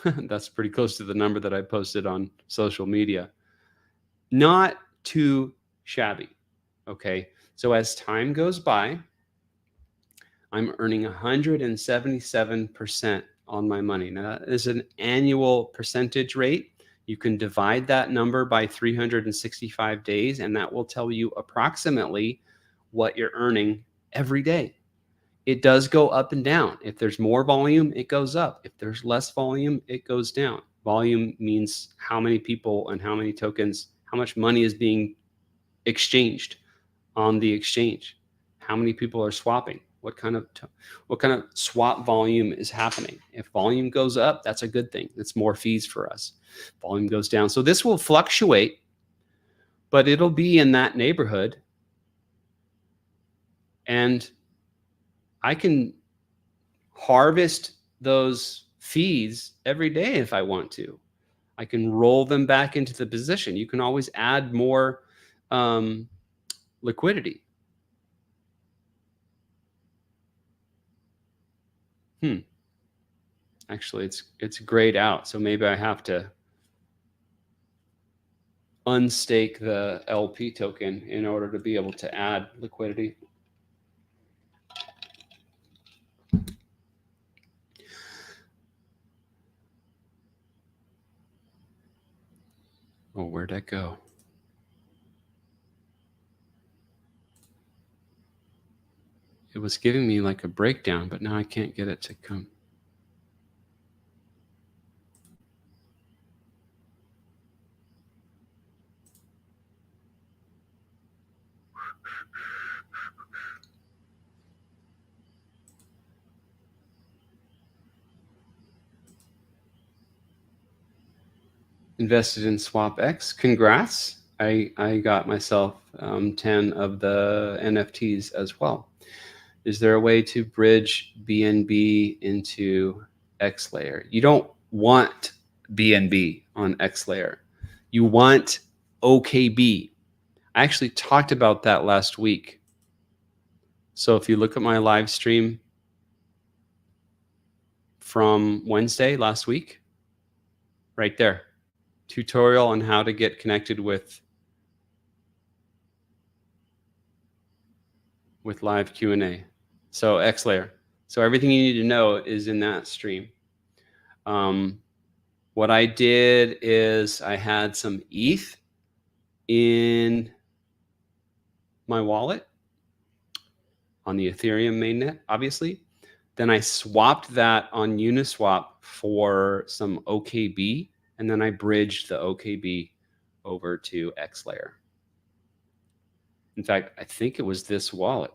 That's pretty close to the number that I posted on social media. Not too shabby. Okay. So as time goes by, I'm earning 177% on my money. Now, that is an annual percentage rate. You can divide that number by 365 days, and that will tell you approximately what you're earning every day. It does go up and down. If there's more volume, it goes up. If there's less volume, it goes down. Volume means how many people and how many tokens, how much money is being exchanged on the exchange, how many people are swapping, what kind of swap volume is happening. If volume goes up, that's a good thing. It's more fees for us. Volume goes down. So this will fluctuate, but it'll be in that neighborhood. And I can harvest those fees every day if I want to. I can roll them back into the position. You can always add more liquidity. Actually, it's grayed out, so maybe I have to unstake the LP token in order to be able to add liquidity. Oh, where'd that go? It was giving me like a breakdown, but now I can't get it to come. Invested in SwapX. Congrats. I got myself 10 of the NFTs as well. Is there a way to bridge BNB into X layer? You don't want BNB on X layer. You want OKB. I actually talked about that last week. So if you look at my live stream from Wednesday last week, right there, tutorial on how to get connected with live Q&A. So X layer. So everything you need to know is in that stream. What I did is I had some ETH in my wallet on the Ethereum mainnet, obviously. Then I swapped that on Uniswap for some OKB, and then I bridged the OKB over to XLayer. In fact, I think it was this wallet.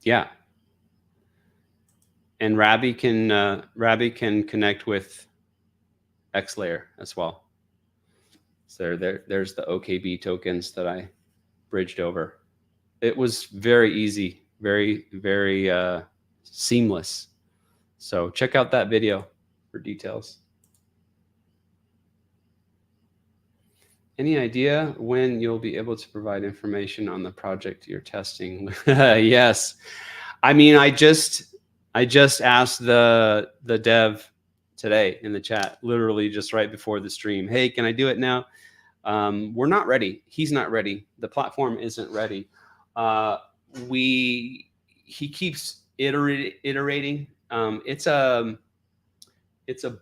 Yeah. And Rabby can connect with XLayer as well. So there's the OKB tokens that I bridged over. It was very easy, very seamless. So check out that video for details. Any idea when you'll be able to provide information on the project you're testing? Yes. I mean, I just asked the dev today in the chat, literally just right before the stream. Hey, can I do it now? We're not ready. He's not ready. The platform isn't ready. He keeps iterating. It's a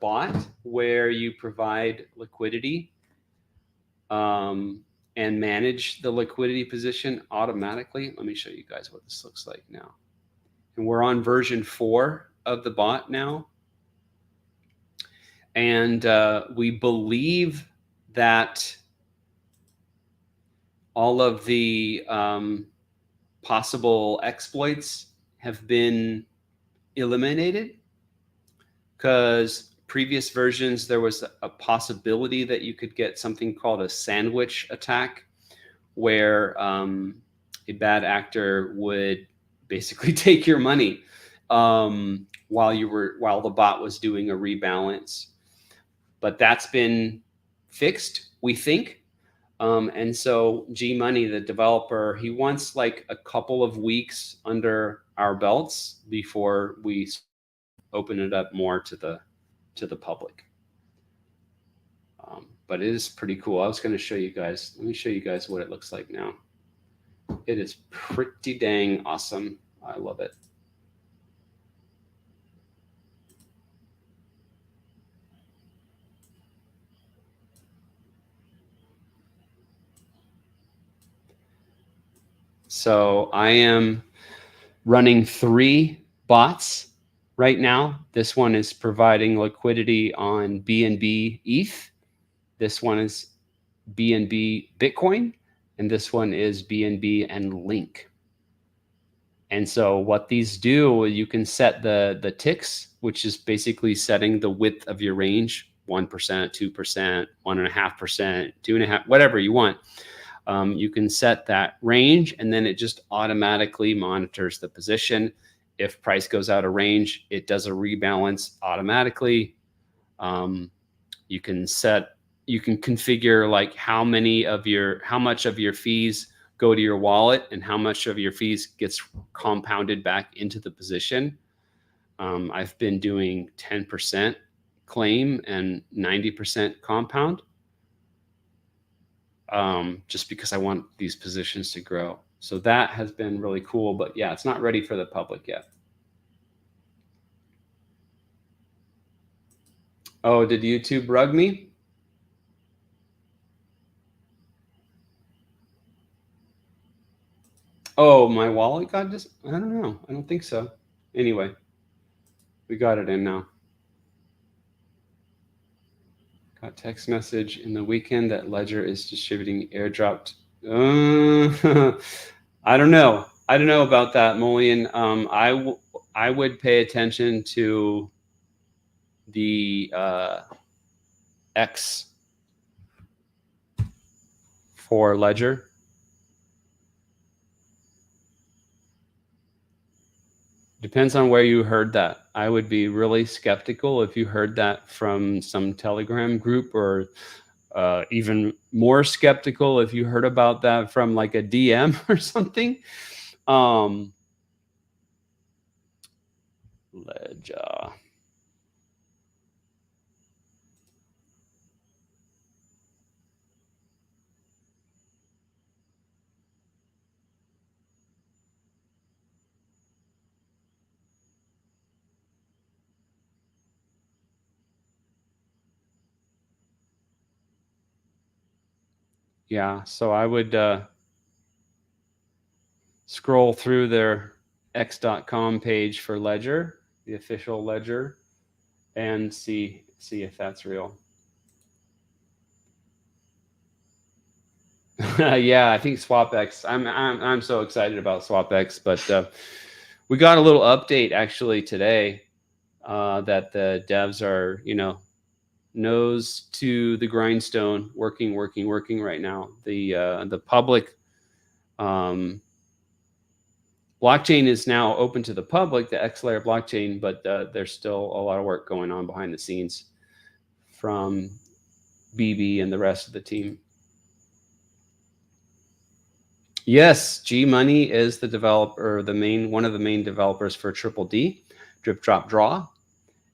bot where you provide liquidity and manage the liquidity position automatically. Let me show you guys what this looks like now. And we're on version 4 of the bot now. And we believe that all of the possible exploits have been eliminated, because previous versions there was a possibility that you could get something called a sandwich attack, where a bad actor would basically take your money while the bot was doing a rebalance. But that's been fixed, we think. And so G Money, the developer, he wants like a couple of weeks under our belts before we open it up more to the public. But it is pretty cool. I was going to show you guys. Let me show you guys what it looks like now. It is pretty dang awesome. I love it. So I am running 3 bots right now. This one is providing liquidity on BNB ETH. This one is BNB Bitcoin, and this one is BNB and Link. And so what these do, you can set the ticks, which is basically setting the width of your range, 1%, 2%, 1.5%, 2.5%, whatever you want. You can set that range, and then it just automatically monitors the position. If price goes out of range, it does a rebalance automatically. You can configure like how much of your fees go to your wallet and how much of your fees gets compounded back into the position. I've been doing 10% claim and 90% compound, just because I want these positions to grow. So that has been really cool, but yeah, it's not ready for the public yet. Oh, did YouTube rug me? Oh, my wallet got just, I don't know. I don't think so. Anyway, we got it in now. Got text message in the weekend that Ledger is distributing airdropped. I don't know. I don't know about that, Molian. I would pay attention to the X for Ledger. Depends on where you heard that. I would be really skeptical if you heard that from some Telegram group, or even more skeptical if you heard about that from like a DM or something. Ledger. Yeah, so I would scroll through their x.com page for Ledger, the official Ledger, and see if that's real. Yeah, I think SwapX. I'm so excited about SwapX, but we got a little update actually today that the devs are, nose to the grindstone, working right now. The public blockchain is now open to the public, the X layer blockchain, but there's still a lot of work going on behind the scenes from BB and the rest of the team. Yes, G Money is the developer, one of the main developers for Triple D, Drip Drop Draw,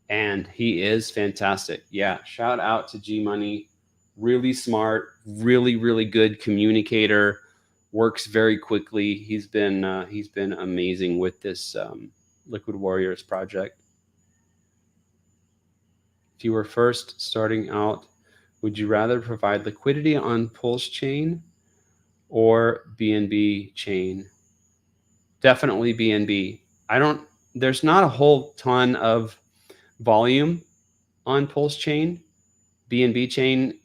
and he is fantastic. Yeah, shout out to G Money. Really smart, really good communicator. Works very quickly. He's been amazing with this Liquid Warriors project. If you were first starting out, would you rather provide liquidity on Pulse Chain or BNB chain? Definitely BNB. There's not a whole ton of volume on Pulse Chain. BNB chain,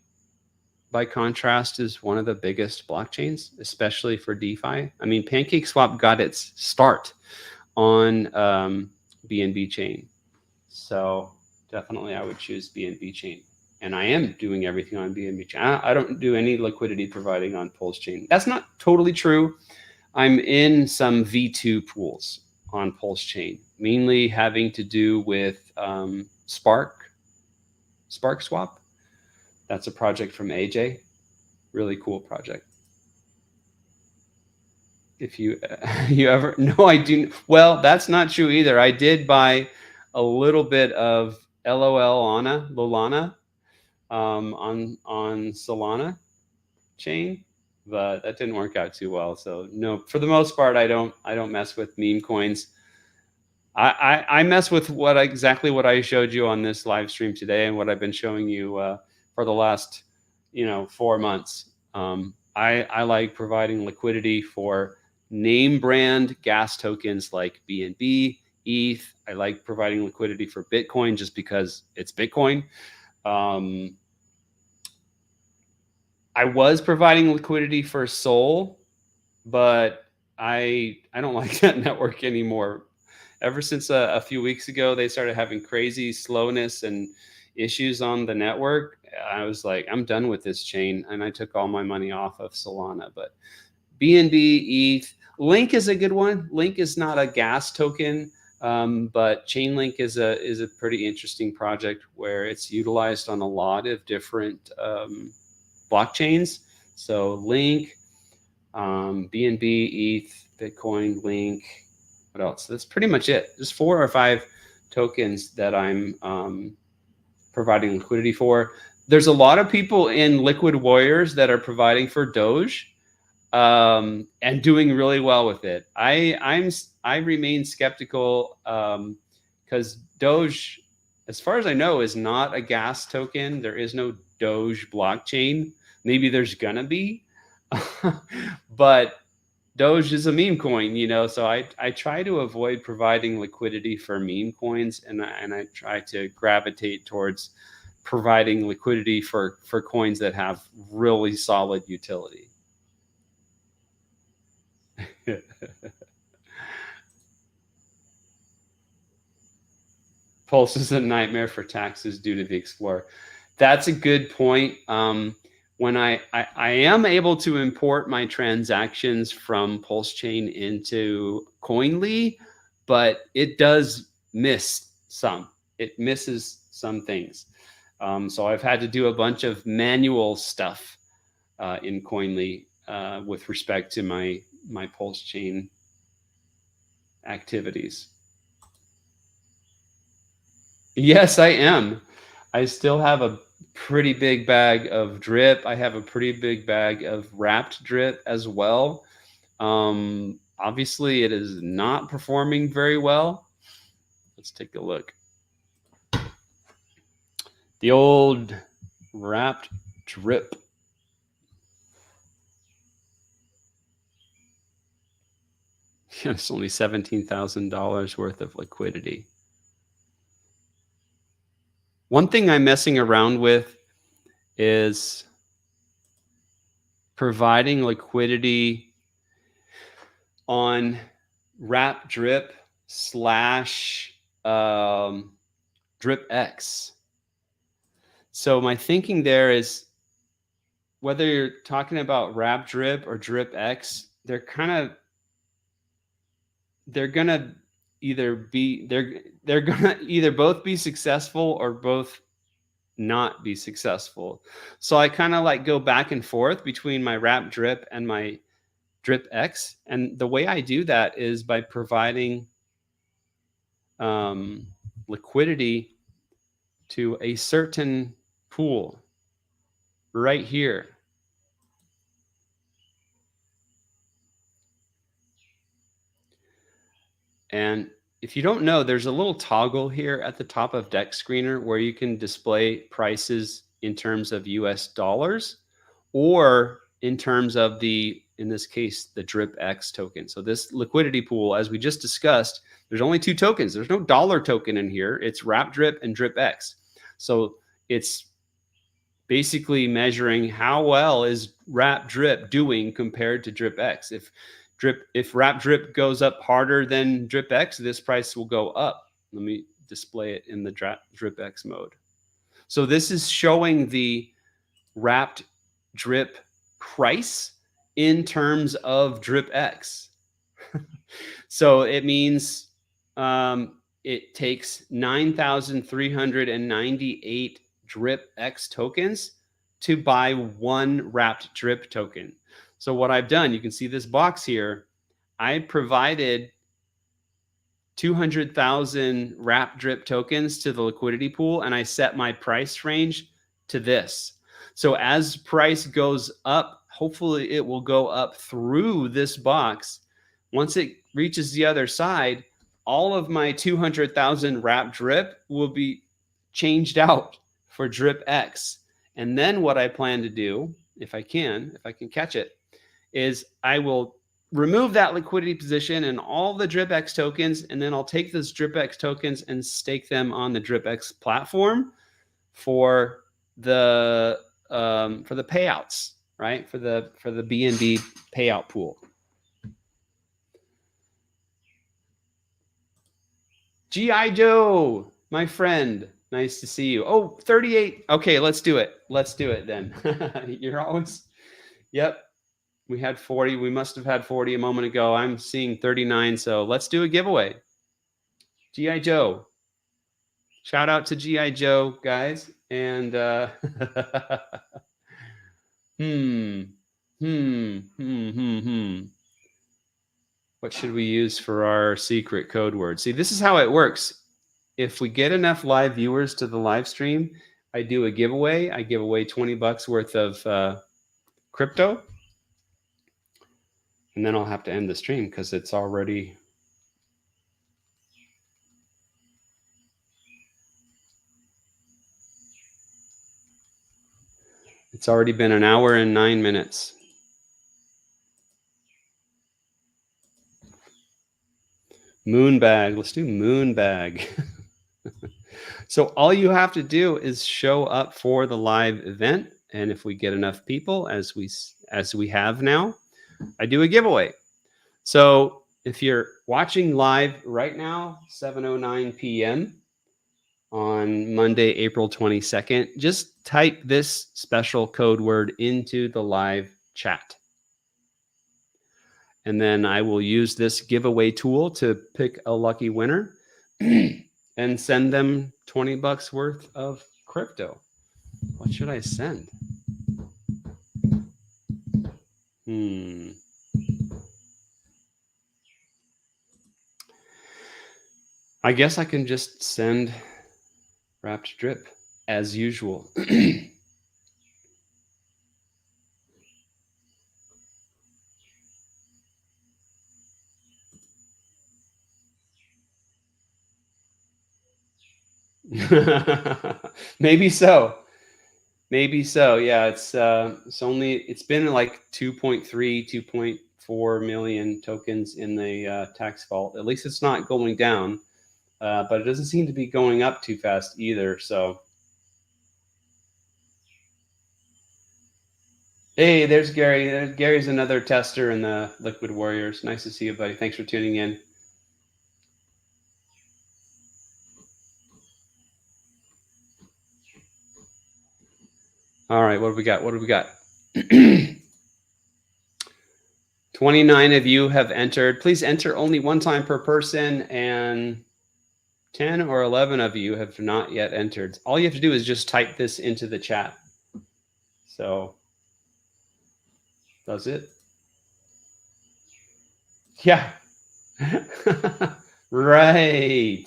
by contrast, is one of the biggest blockchains, especially for DeFi. I mean, PancakeSwap got its start on BNB chain. So definitely I would choose BNB chain. And I am doing everything on BNB chain. I don't do any liquidity providing on Pulse chain. That's not totally true. I'm in some V2 pools on Pulse chain, mainly having to do with Spark Swap. That's a project from AJ. Really cool project. If you ever, no, I do. Well, that's not true either. I did buy a little bit of Lolana on Solana chain, but that didn't work out too well. So no, for the most part, I don't mess with meme coins. I mess with exactly what I showed you on this live stream today, and what I've been showing you for the last 4 months. I like providing liquidity for name brand gas tokens like BNB, ETH. I like providing liquidity for Bitcoin just because it's Bitcoin. I was providing liquidity for Sol, but I don't like that network anymore. Ever since a few weeks ago, they started having crazy slowness and issues on the network. I was like, I'm done with this chain, and I took all my money off of Solana. But BNB, ETH, Link is a good one. Link is not a gas token, but Chainlink is a pretty interesting project where it's utilized on a lot of different blockchains. So Link, BNB, ETH, Bitcoin, Link. What else? That's pretty much it. Just 4 or 5 tokens that I'm providing liquidity for. There's a lot of people in Liquid Warriors that are providing for Doge and doing really well with it. I remain skeptical because Doge, as far as I know, is not a gas token. There is no Doge blockchain. Maybe there's gonna be, but Doge is a meme coin, so I try to avoid providing liquidity for meme coins, and I try to gravitate towards providing liquidity for coins that have really solid utility. Pulse is a nightmare for taxes due to the Explorer. That's a good point. When I am able to import my transactions from Pulse Chain into Koinly, but it does miss some. It misses some things. So I've had to do a bunch of manual stuff in Koinly with respect to my Pulse Chain activities. Yes, I am. I still have a pretty big bag of drip. I have a pretty big bag of wrapped drip as well. Obviously, it is not performing very well. Let's take a look. The old wrapped drip. It's only $17,000 worth of liquidity. One thing I'm messing around with is providing liquidity on Wrap Drip slash Drip X. So my thinking there is, whether you're talking about Wrap Drip or Drip X, they're gonna either both be successful or both not be successful. So I kind of like go back and forth between my Wrap Drip and my Drip X. And the way I do that is by providing liquidity to a certain pool right here. And if you don't know, there's a little toggle here at the top of Deck Screener where you can display prices in terms of US dollars or in terms of in this case, the Drip X token. So this liquidity pool, as we just discussed, there's only two tokens. There's no dollar token in here. It's Wrap Drip and Drip X. So it's basically measuring how well is Wrap Drip doing compared to Drip X. If Wrap Drip goes up harder than Drip X, this price will go up. Let me display it in the Drip X mode. So this is showing the Wrapped Drip price in terms of Drip X. So it means it takes 9,398 Drip X tokens to buy one Wrapped Drip token. So what I've done, you can see this box here. I provided 200,000 Wrap Drip tokens to the liquidity pool, and I set my price range to this. So as price goes up, hopefully it will go up through this box. Once it reaches the other side, all of my 200,000 Wrap Drip will be changed out for Drip X. And then what I plan to do, if I can catch it, is I will remove that liquidity position and all the Drip X tokens, and then I'll take those Drip X tokens and stake them on the Drip X platform for the payouts, right? For the BNB payout pool. G.I. Joe, my friend, nice to see you. Oh, 38. Okay, let's do it. Let's do it then. You're always, yep. We had 40. We must have had 40 a moment ago. I'm seeing 39. So let's do a giveaway. G.I. Joe. Shout out to G.I. Joe, guys. And what should we use for our secret code word? See, this is how it works. If we get enough live viewers to the live stream, I do a giveaway. I give away $20 worth of crypto. And then I'll have to end the stream because it's already... It's already been an hour and 9 minutes. Moonbag. Let's do Moonbag. So all you have to do is show up for the live event. And if we get enough people, as we have now, I do a giveaway. So if you're watching live right now, 7:09 p.m. on Monday, April 22nd, just type this special code word into the live chat. And then I will use this giveaway tool to pick a lucky winner and send them $20 worth of crypto. What should I send? I guess I can just send Wrapped Drip as usual. Maybe so. Maybe so. Yeah, it's been like 2.3, 4 million tokens in the tax vault. At least it's not going down, but it doesn't seem to be going up too fast either. So, hey, there's Gary. Gary's another tester in the Liquid Warriors. Nice to see you, buddy. Thanks for tuning in. All right, what do we got? What do we got? 29 of you have entered. Please enter only one time per person, and 10 or 11 of you have not yet entered. All you have to do is just type this into the chat. So, does it? Yeah. Right.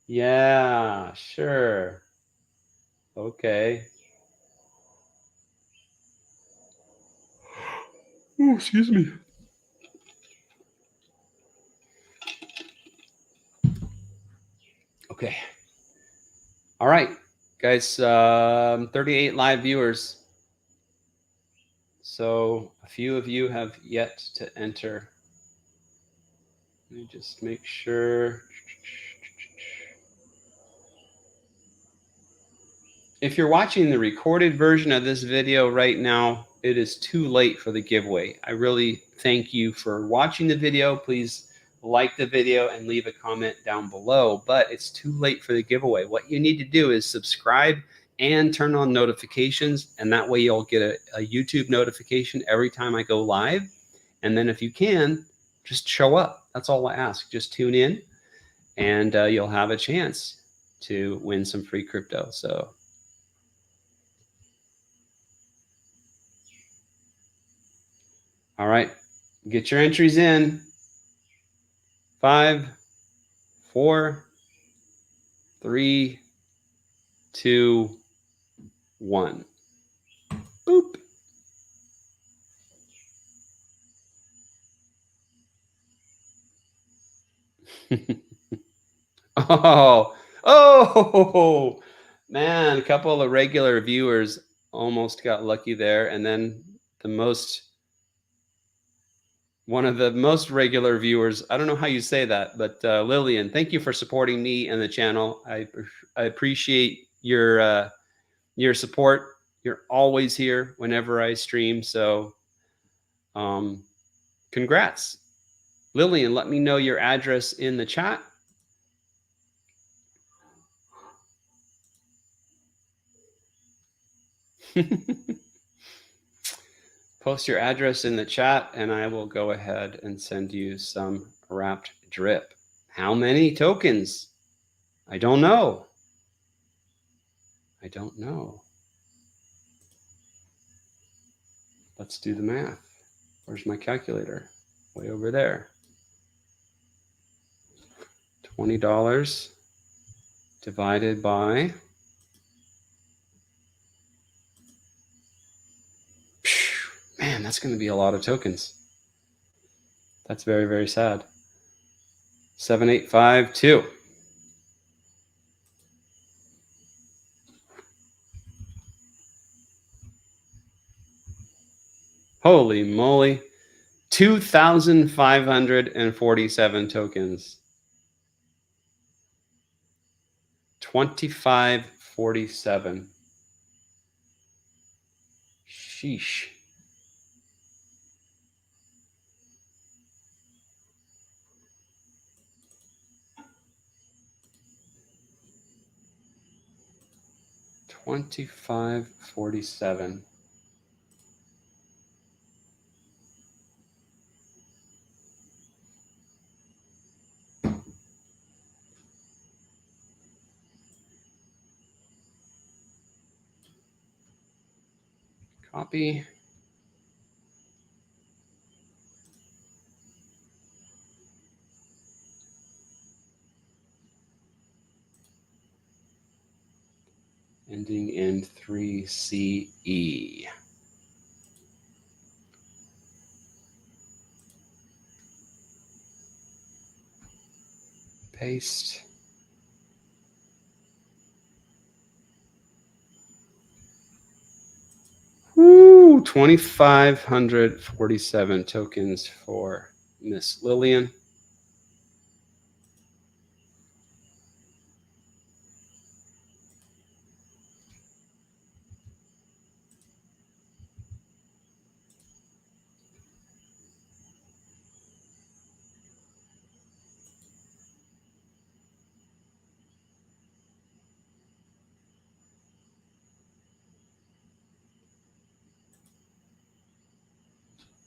Yeah, sure. Okay. Oh, excuse me. Okay. All right, guys, 38 live viewers. So a few of you have yet to enter. Let me just make sure. If you're watching the recorded version of this video right now, it is too late for the giveaway. I really thank you for watching the video. Please like the video and leave a comment down below, but it's too late for the giveaway. What you need to do is subscribe and turn on notifications, and that way you'll get a YouTube notification every time I go live. And then if you can, just show up. That's all I ask. Just tune in, and you'll have a chance to win some free crypto. So all right, get your entries in. 5, 4, 3, 2, 1. Boop. Oh, man, a couple of regular viewers almost got lucky there. And then one of the most regular viewers, I don't know how you say that, but Lillian, thank you for supporting me and the channel. I appreciate your support. You're always here whenever I stream. So congrats. Lillian, let me know your address in the chat. Post your address in the chat, and I will go ahead and send you some wrapped drip. How many tokens? I don't know. I don't know. Let's do the math. Where's my calculator? Way over there. $20 divided by... Man, that's going to be a lot of tokens. That's very, very sad. 7852. Holy moly. 2,547 tokens. 2547. Sheesh. $25.47. Copy. Ending in 3CE. Paste. Woo! 2,547 tokens for Miss Lillian.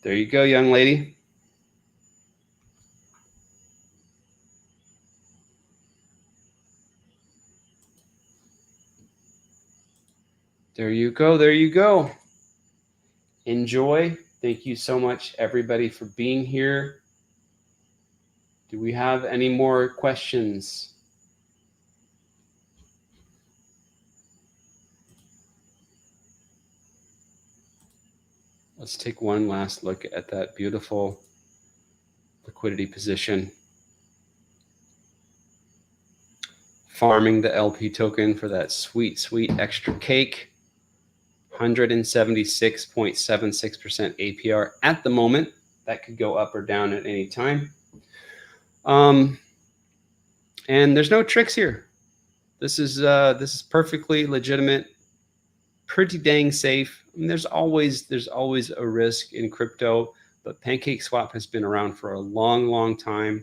There you go, young lady. There you go. There you go. Enjoy. Thank you so much, everybody, for being here. Do we have any more questions? Let's take one last look at that beautiful liquidity position. Farming the LP token for that sweet, sweet extra cake. 176.76% APR at the moment. That could go up or down at any time. And there's no tricks here. This is perfectly legitimate, pretty dang safe. I mean, there's always a risk in crypto, but PancakeSwap has been around for a long, long time.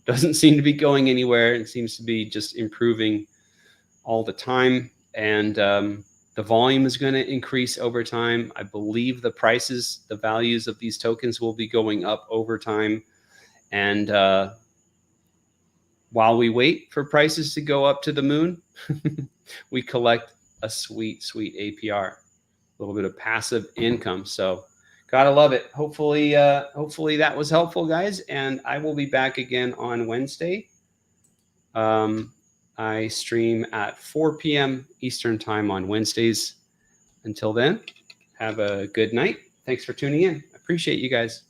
Doesn't seem to be going anywhere. It seems to be just improving all the time. And the volume is going to increase over time. I believe the prices, the values of these tokens will be going up over time. And while we wait for prices to go up to the moon, we collect a sweet, sweet APR, a little bit of passive income. So gotta love it. Hopefully that was helpful, guys. And I will be back again on Wednesday. I stream at 4 p.m. Eastern time on Wednesdays. Until then, have a good night. Thanks for tuning in. I appreciate you guys.